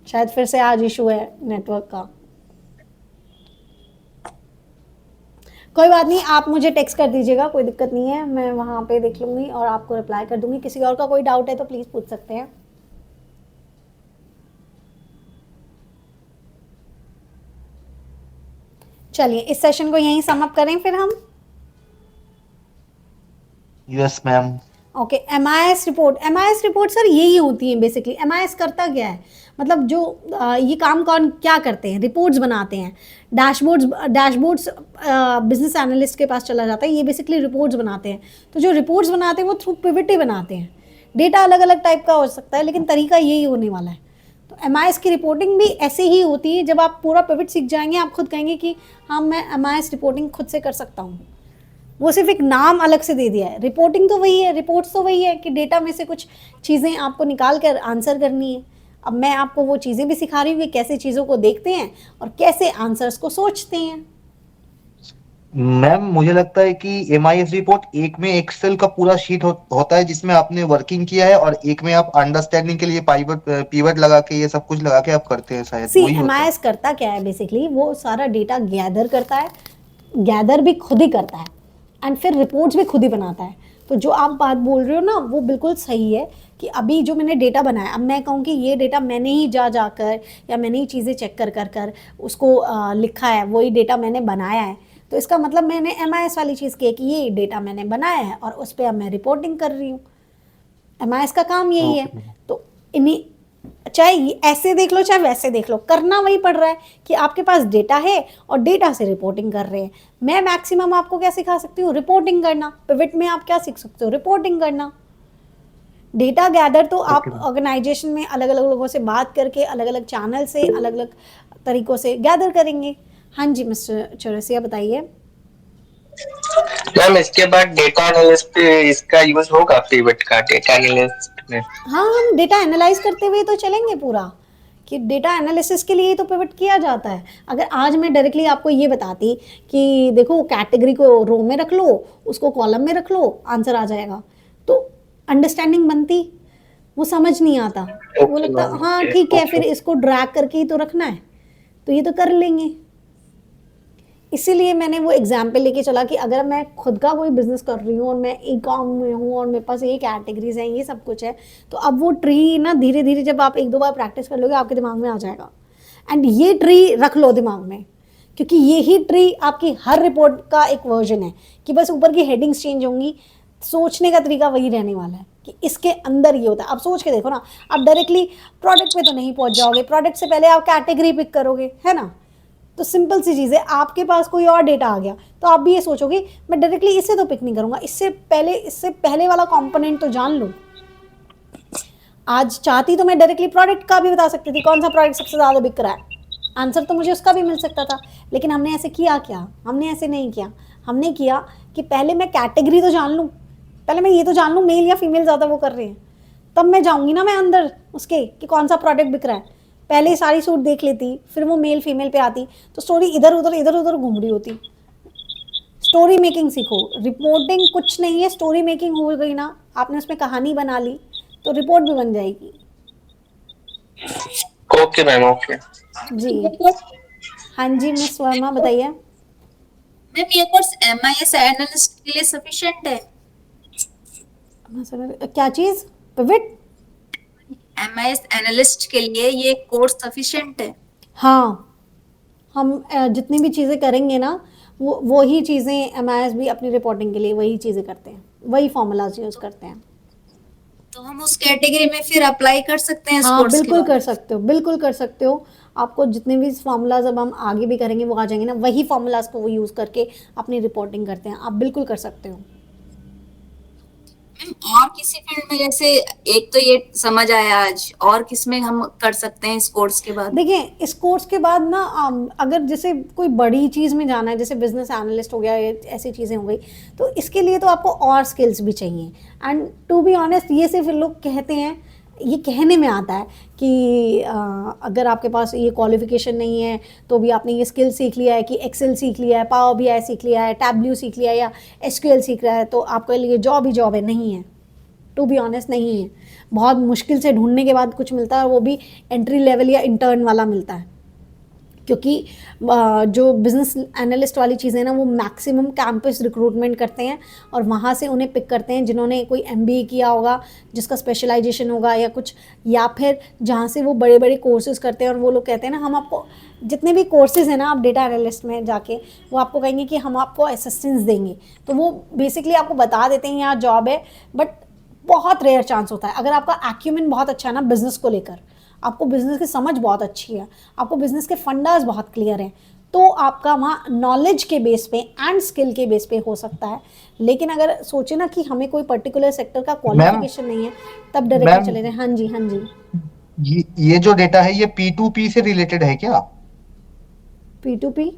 शायद फिर से आज इशू है नेटवर्क का, कोई बात नहीं, आप मुझे टेक्स्ट कर दीजिएगा, कोई दिक्कत नहीं है, मैं वहाँ पे देख लूँगी और आपको रिप्लाई कर दूँगी। किसी और का कोई डाउट है तो प्लीज़ पूछ सकते हैं। चलिए इस सेशन को यहीं सम अप करें फिर हम। Yes ma'am. Okay, MIS report sir यही होती है बेसिकली। MIS करता क्या है, मतलब जो ये काम कौन क्या करते हैं, रिपोर्ट्स बनाते हैं। डैशबोर्ड्स बिजनेस एनालिस्ट के पास चला जाता है, ये बेसिकली रिपोर्ट्स बनाते हैं। तो जो रिपोर्ट्स बनाते हैं वो थ्रू पिवट ही बनाते हैं। डेटा अलग अलग टाइप का हो सकता है, लेकिन तरीका यही होने वाला है। तो MIS की रिपोर्टिंग भी ऐसे ही होती है। जब आप पूरा पिवट सीख जाएंगे, आप खुद कहेंगे कि हाँ मैं MIS रिपोर्टिंग खुद से कर सकता हूँ। वो सिर्फ एक नाम अलग से दे दिया है, रिपोर्टिंग तो वही है, रिपोर्ट्स तो वही है कि डेटा में से कुछ चीज़ें आपको निकाल कर आंसर करनी है। अब मैं आपको वो चीज़ें भी सिखा रही हूँ कि कैसे चीज़ों को देखते हैं और कैसे आंसर्स को सोचते हैं। मैम मुझे लगता है कि MIS रिपोर्ट एक में एक्सेल का पूरा शीट होता है जिसमें आपने वर्किंग किया है, और एक में आप अंडरस्टैंडिंग के लिए पीवट लगा के ये सब कुछ लगा के आप करते हैं, शायद सी वही होता है। MIS करता क्या है बेसिकली, वो सारा डेटा गैदर करता है, गैदर भी खुद ही करता है, एंड फिर रिपोर्ट्स भी खुद ही बनाता है। तो जो आप बात बोल रहे हो ना वो बिल्कुल सही है कि अभी जो मैंने डेटा बनाया, अब मैं कहूँ कि ये डेटा मैंने ही जाकर या मैंने ही चीज़ें चेक कर उसको लिखा है, वही डेटा मैंने बनाया है। तो इसका मतलब मैंने MIS वाली चीज़ की है कि ये डेटा मैंने बनाया है और उस पर अब मैं रिपोर्टिंग कर रही हूँ। MIS का काम यही है। तो इन्हीं, चाहे ऐसे देख लो चाहे वैसे देख लो, करना वही पड़ रहा है कि आपके पास डेटा है और डेटा से रिपोर्टिंग कर रहे हैं। मैं मैक्सिमम आपको क्या सिखा सकती हूँ, रिपोर्टिंग करना। पिवट में आप क्या सीख सकते हो, रिपोर्टिंग करना। डेटा गैदर तो आप ऑर्गेनाइजेशन में अलग अलग लोगों से बात करके अलग अलग चैनल से अलग अलग तरीकों से गैदर करेंगे। हाँ जी मिस्टर चौरसिया बताइए। मैम इसके बाद डेटा एनालिस्ट पे इसका यूज होगा, पिवट का डेटा एनालिस्ट में? हाँ, हम डेटा एनालाइज करते हुए तो चलेंगे पूरा, कि डेटा एनालिसिस के लिए तो पिवट किया जाता है। अगर आज मैं डायरेक्टली आपको ये बताती कि देखो कैटेगरी को रो में रख लो, उसको कॉलम में रख लो, आंसर आ जाएगा, तो अंडरस्टैंडिंग बनती, वो समझ नहीं आता। वो लगता हाँ ठीक है, फिर इसको ड्रैग करके ही तो रखना है, तो ये तो कर लेंगे। इसीलिए मैंने वो एग्जाम्पल लेके चला कि अगर मैं खुद का कोई बिजनेस कर रही हूँ और मैं ई-कॉम में हूँ और मेरे पास ये कैटेगरीज हैं, ये सब कुछ है, तो अब वो ट्री ना धीरे धीरे जब आप 1-2 बार प्रैक्टिस कर लोगे आपके दिमाग में आ जाएगा। एंड ये ट्री रख लो दिमाग में, क्योंकि यही ट्री आपकी हर रिपोर्ट का एक वर्जन है कि बस ऊपर की हेडिंग्स चेंज होंगी, सोचने का तरीका वही रहने वाला है कि इसके अंदर ये होता है। आप सोच के देखो ना, आप डायरेक्टली प्रोडक्ट पे तो नहीं पहुंच जाओगे, प्रोडक्ट से पहले आप कैटेगरी पिक करोगे, है ना। तो सिंपल सी चीज़ है, आपके पास कोई और डेटा आ गया तो आप भी ये सोचोगे मैं डायरेक्टली इससे तो पिक नहीं करूँगा, इससे पहले वाला कंपोनेंट तो जान लो। आज चाहती तो मैं डायरेक्टली प्रोडक्ट का भी बता सकती थी, कौन सा प्रोडक्ट सबसे ज़्यादा बिक रहा है, आंसर तो मुझे उसका भी मिल सकता था। लेकिन हमने ऐसे किया क्या? हमने ऐसे नहीं किया। हमने किया कि पहले मैं कैटेगरी तो जान लूँ, पहले मैं ये तो जान लूँ मेल या फीमेल ज़्यादा वो कर रहे हैं, तब मैं जाऊँगी ना मैं अंदर उसके कि कौन सा प्रोडक्ट बिक रहा है। पहले ही सारी सूट देख लेती, फिर वो मेल फीमेल पे आती तो स्टोरी इधर उधर घूम रही होती। स्टोरी मेकिंग सीखो, रिपोर्टिंग कुछ नहीं है, स्टोरी मेकिंग हो गई ना, आपने उसमें कहानी बना ली तो रिपोर्ट भी बन जाएगी। Okay ma'am, okay. जी हाँ जी मिस वर्मा बताइए। मैम ये कोर्स MIS एनालिस्ट के लिए सफिशिएंट है? क्या चीज़? पिवट? MIS एनालिस्ट के लिए ये कोर्स सफिशिएंट है? हाँ, हम जितनी भी चीज़ें करेंगे ना वो ही चीज़ें MIS भी अपनी रिपोर्टिंग के लिए वही चीज़ें करते हैं, वही फॉर्मूलाज यूज़ करते हैं। तो हम उस कैटेगरी में फिर अप्लाई कर सकते हैं इस हाँ कोर्स के बिल्कुल बाद? कर सकते हो, बिल्कुल कर सकते हो। आपको जितने भी फॉर्मूलाज अब हम आगे भी करेंगे वो आ जाएंगे ना, वही फॉर्मूलाज को वो यूज़ करके अपनी रिपोर्टिंग करते हैं, आप बिल्कुल कर सकते हो। मैम और किसी फील्ड में, जैसे एक तो ये समझ आया आज, और किस में हम कर सकते हैं इस कोर्स के बाद? देखिए इस कोर्स के बाद ना अगर जैसे कोई बड़ी चीज़ में जाना है, जैसे बिजनेस एनालिस्ट हो गया, ऐसी चीज़ें हो गई, तो इसके लिए तो आपको और स्किल्स भी चाहिए। एंड टू बी ऑनेस्ट ये सिर्फ लोग कहते हैं, ये कहने में आता है कि अगर आपके पास ये क्वालिफिकेशन नहीं है तो भी आपने ये स्किल सीख लिया है कि एक्सेल सीख लिया है, पावर BI सीख लिया है, टैब्ल्यू सीख लिया है या SQL सीख रहा है तो आपके लिए जॉब ही जॉब है। नहीं है, टू बी ऑनेस्ट नहीं है। बहुत मुश्किल से ढूंढने के बाद कुछ मिलता है और वो भी एंट्री लेवल या इंटर्न वाला मिलता है, क्योंकि जो बिजनेस एनालिस्ट वाली चीज़ें ना वो मैक्सिमम कैंपस रिक्रूटमेंट करते हैं और वहाँ से उन्हें पिक करते हैं जिन्होंने कोई MBA किया होगा, जिसका स्पेशलाइजेशन होगा या कुछ, या फिर जहाँ से वो बड़े बड़े कोर्सेज करते हैं और वो लोग कहते हैं ना हम आपको जितने भी कोर्सेज हैं ना, आप डेटा एनालिस्ट में जाके वो आपको कहेंगे कि हम आपको असिस्टेंस देंगे, तो वो बेसिकली आपको बता देते हैं यहाँ जॉब है। बट बहुत रेयर चांस होता है, अगर आपका एक्यूमेंट बहुत अच्छा है ना बिजनेस को लेकर, आपको बिजनेस की समझ बहुत अच्छी है, आपको बिजनेस के फंडास बहुत क्लियर हैं, तो आपका वहाँ नॉलेज के बेस पे एंड स्किल के बेस पे हो सकता है। लेकिन अगर सोचे ना कि हमें कोई पर्टिकुलर सेक्टर का क्वालिफिकेशन नहीं है, तब डायरेक्टली चले जाए। हाँ जी हाँ जी। ये जो डेटा है ये P2P से रिलेटेड है क्या? P2P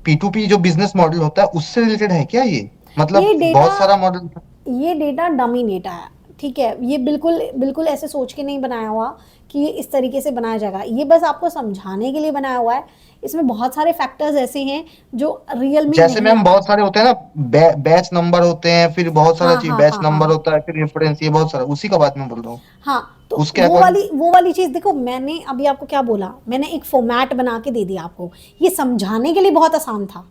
P2P जो बिजनेस मॉडल होता है उससे रिलेटेड है क्या ये? मतलब ये डेटा, बहुत सारा मॉडल, ये डेटा डमी डेटा है, ठीक है। ये बिल्कुल ऐसे सोच के नहीं बनाया हुआ कि ये इस तरीके से बनाया जाएगा, ये बस आपको समझाने के लिए बनाया हुआ है। इसमें बहुत सारे फैक्टर्स ऐसे हैं जो रियल में जैसे नहीं मैम बहुत सारे होते हैं ना, बैच नंबर होते हैं, फिर बहुत सारा हाँ चीज, हाँ बैच हाँ नंबर हाँ होता है, फिर रेफरेंस, ये बहुत सारा, उसी का बात मैं बोल रहा हूँ। हाँ, तो उसके वो वाली चीज़ देखो, मैंने अभी आपको क्या बोला, मैंने एक फॉर्मेट बना के दे दिया आपको, ये समझाने के लिए बहुत आसान था।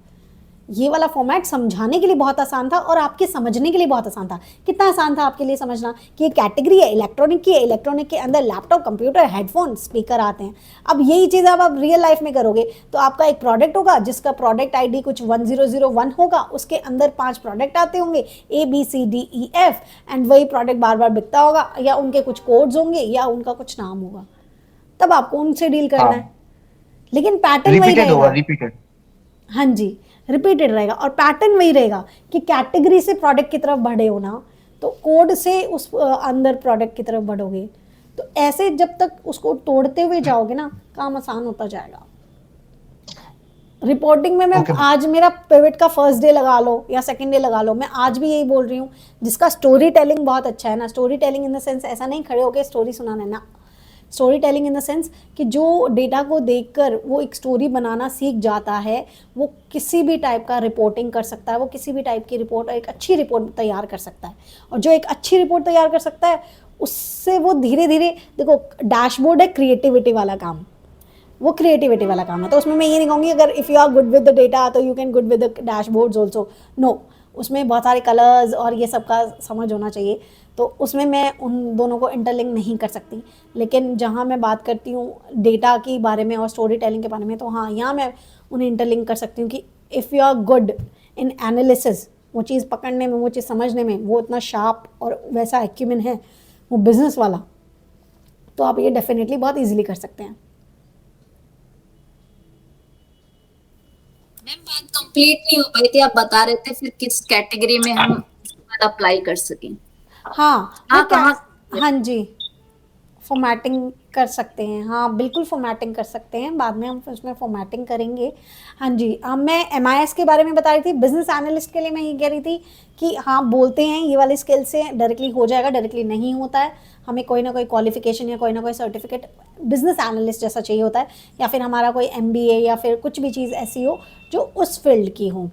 ये वाला फॉर्मेट समझाने के लिए बहुत आसान था और आपके समझने के लिए बहुत आसान था। कितना आसान था आपके लिए समझना कि ये कैटेगरी है इलेक्ट्रॉनिक की है, इलेक्ट्रॉनिक के अंदर लैपटॉप, कंप्यूटर, हेडफोन, स्पीकर आते हैं। अब यही चीज़ आप रियल लाइफ में करोगे तो आपका एक प्रोडक्ट होगा जिसका प्रोडक्ट ID कुछ 1001 होगा, उसके अंदर 5 प्रोडक्ट आते होंगे ABCDEF, एंड वही प्रोडक्ट बार बार बिकता होगा, या उनके कुछ कोड्स होंगे या उनका कुछ नाम होगा, तब आपको उनसे डील करना है। लेकिन पैटर्न वही रिपीटेड होगा, रहेगा। रिपीटेड। हाँ जी, रिपीटेड रहेगा और पैटर्न वही रहेगा कि कैटेगरी से प्रोडक्ट की तरफ बढ़े हो ना, तो कोड से उस अंदर प्रोडक्ट की तरफ बढ़ोगे। तो ऐसे जब तक उसको तोड़ते हुए जाओगे ना, काम आसान होता जाएगा। रिपोर्टिंग में मैं आज मेरा पिवट का फर्स्ट डे लगा लो या सेकंड डे लगा लो, मैं आज भी यही बोल रही हूँ, जिसका स्टोरी टेलिंग बहुत अच्छा है ना, story telling in the sense ऐसा नहीं खड़े होकर स्टोरी सुनाना ना, story telling in the sense कि जो डेटा को देखकर वो एक स्टोरी बनाना सीख जाता है, वो किसी भी टाइप का रिपोर्टिंग कर सकता है, वो किसी भी टाइप की रिपोर्ट, एक अच्छी रिपोर्ट तैयार कर सकता है। और जो एक अच्छी रिपोर्ट तैयार कर सकता है उससे वो धीरे धीरे, देखो डैशबोर्ड है क्रिएटिविटी वाला काम, वो क्रिएटिविटी वाला काम है। तो उसमें मैं ये नहीं कहूँगी अगर if you are good with the data तो you can good with the dashboards also, no, उसमें बहुत सारे कलर्स और ये सब का समझ होना चाहिए, तो उसमें मैं उन दोनों को इंटरलिंक नहीं कर सकती। लेकिन जहाँ मैं बात करती हूँ डेटा के बारे में और स्टोरी टेलिंग के बारे में, तो हाँ यहाँ मैं उन्हें इंटरलिंक कर सकती हूँ कि if you are good in analysis, वो चीज़ पकड़ने में, वो चीज़ समझने में, वो इतना शार्प और वैसा एक्यूमेन है वो बिज़नेस वाला, तो आप ये डेफिनेटली बहुत ईजिली कर सकते हैं। कंप्लीट नहीं हो पाई थी, आप बता रहे थे फिर किस कैटेगरी में हम उसके बाद अप्लाई कर सकें। हाँ हाँ, वो क्या, कहाँ हाँ जी फॉर्मेटिंग कर सकते हैं, हाँ बिल्कुल फॉर्मेटिंग कर सकते हैं, बाद में हम उसमें फॉर्मेटिंग करेंगे। हाँ जी मैं MIS के बारे में बता रही थी, बिजनेस एनालिस्ट के लिए मैं ये कह रही थी कि हाँ बोलते हैं ये वाले स्किल से डायरेक्टली हो जाएगा, डायरेक्टली नहीं होता है, हमें कोई ना कोई क्वालिफिकेशन या कोई ना कोई सर्टिफिकेट बिजनेस एनालिस्ट जैसा चाहिए होता है, या फिर हमारा कोई MBA या फिर कुछ भी चीज़ ऐसी हो जो उस फील्ड की हो।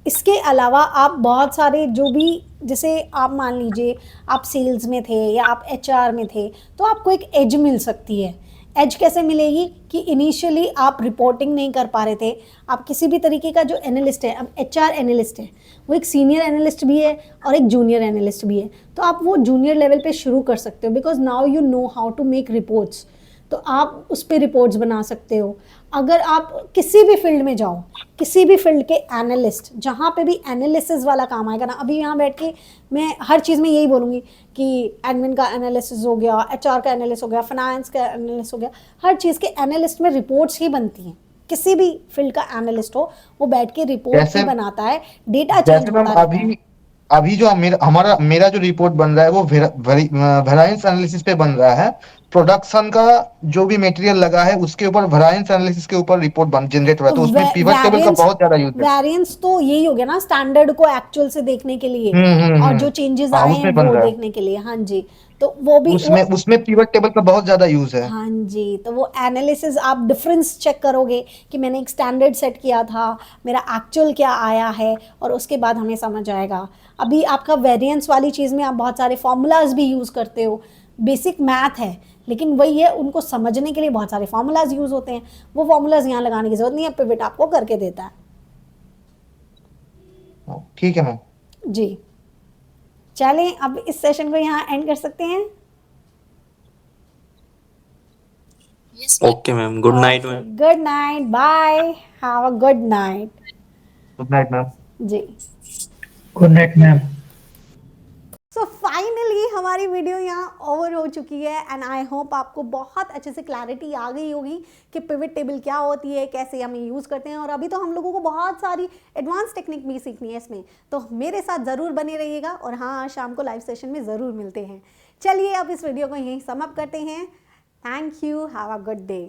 इसके अलावा आप बहुत सारे जो भी, जैसे आप मान लीजिए आप सेल्स में थे या आप HR में थे, तो आपको एक एज मिल सकती है। एज कैसे मिलेगी कि इनिशियली आप रिपोर्टिंग नहीं कर पा रहे थे, आप किसी भी तरीके का जो एनालिस्ट है, अब HR एनालिस्ट है वो एक सीनियर एनालिस्ट भी है और एक जूनियर एनालिस्ट भी है, तो आप वो जूनियर लेवल पे शुरू कर सकते हो, because now you know how to make reports, तो आप उस पर रिपोर्ट्स बना सकते हो। अगर आप किसी भी फील्ड में जाओ, किसी भी फील्ड के एनालिस्ट, जहाँ पे भी एनालिसिस वाला काम आएगा ना, अभी यहाँ बैठ के मैं हर चीज़ में यही बोलूँगी कि एडमिन का एनालिसिस हो गया, HR का एनालिस्ट हो गया, फाइनेंस का एनालिस्ट हो गया, हर चीज़ के एनालिस्ट में रिपोर्ट्स ही बनती हैं। किसी भी फील्ड का एनालिस्ट हो वो बैठ के रिपोर्ट ही जैसे बनाता है, डेटा चेंज जैसे मैम होता रहता है। अभी अभी जो मेरा जो रिपोर्ट बन रहा है वो वेरिएंस एनालिसिस पे बन रहा है। प्रोडक्शन का जो भी मटेरियल लगा है उसके ऊपर वेरिएंस एनालिसिस के ऊपर रिपोर्ट बन जनरेट हुआ है, तो उसमें पिवट टेबल का बहुत ज्यादा यूज है। वेरिएंस तो यही हो गया ना, स्टैंडर्ड को एक्चुअल से देखने के लिए और जो चेंजेस हाँ आए हैं उसमें बन वो रहा है, देखने के लिए। हाँ जी, तो वो भी उसमें पिवट टेबल का बहुत ज्यादा यूज है। हाँ जी, तो वो एनालिसिस आप डिफरेंस चेक करोगे कि मैंने एक स्टैंडर्ड सेट किया था, मेरा एक्चुअल क्या आया है, और उसके बाद हमें समझ आएगा। अभी आपका वेरिएंस वाली चीज़ में आप बहुत सारे फॉर्मूलाज भी यूज़ करते हो, बेसिक मैथ है लेकिन वही है, उनको समझने के लिए बहुत सारे फार्मूलाज यूज़ होते हैं, वो फार्मूलाज यहाँ लगाने की जरूरत नहीं है, पिवट आपको करके देता है। ठीक है मैम। जी चलें, अब इस सेशन को यहाँ एंड कर सकते हैं। Okay ma'am, good night ma'am. Good night, bye, have a good night. Good night ma'am. जी good night ma'am. So finally हमारी वीडियो यहाँ ओवर हो चुकी है एंड आई होप आपको बहुत अच्छे से क्लैरिटी आ गई होगी कि पिवट टेबल क्या होती है, कैसे हम यूज़ करते हैं, और अभी तो हम लोगों को बहुत सारी एडवांस टेक्निक भी सीखनी है इसमें, तो मेरे साथ ज़रूर बने रहिएगा। और हाँ, शाम को लाइव सेशन में ज़रूर मिलते हैं। चलिए अब इस वीडियो को यहीं समाप्त करते हैं। Thank you, have a good day.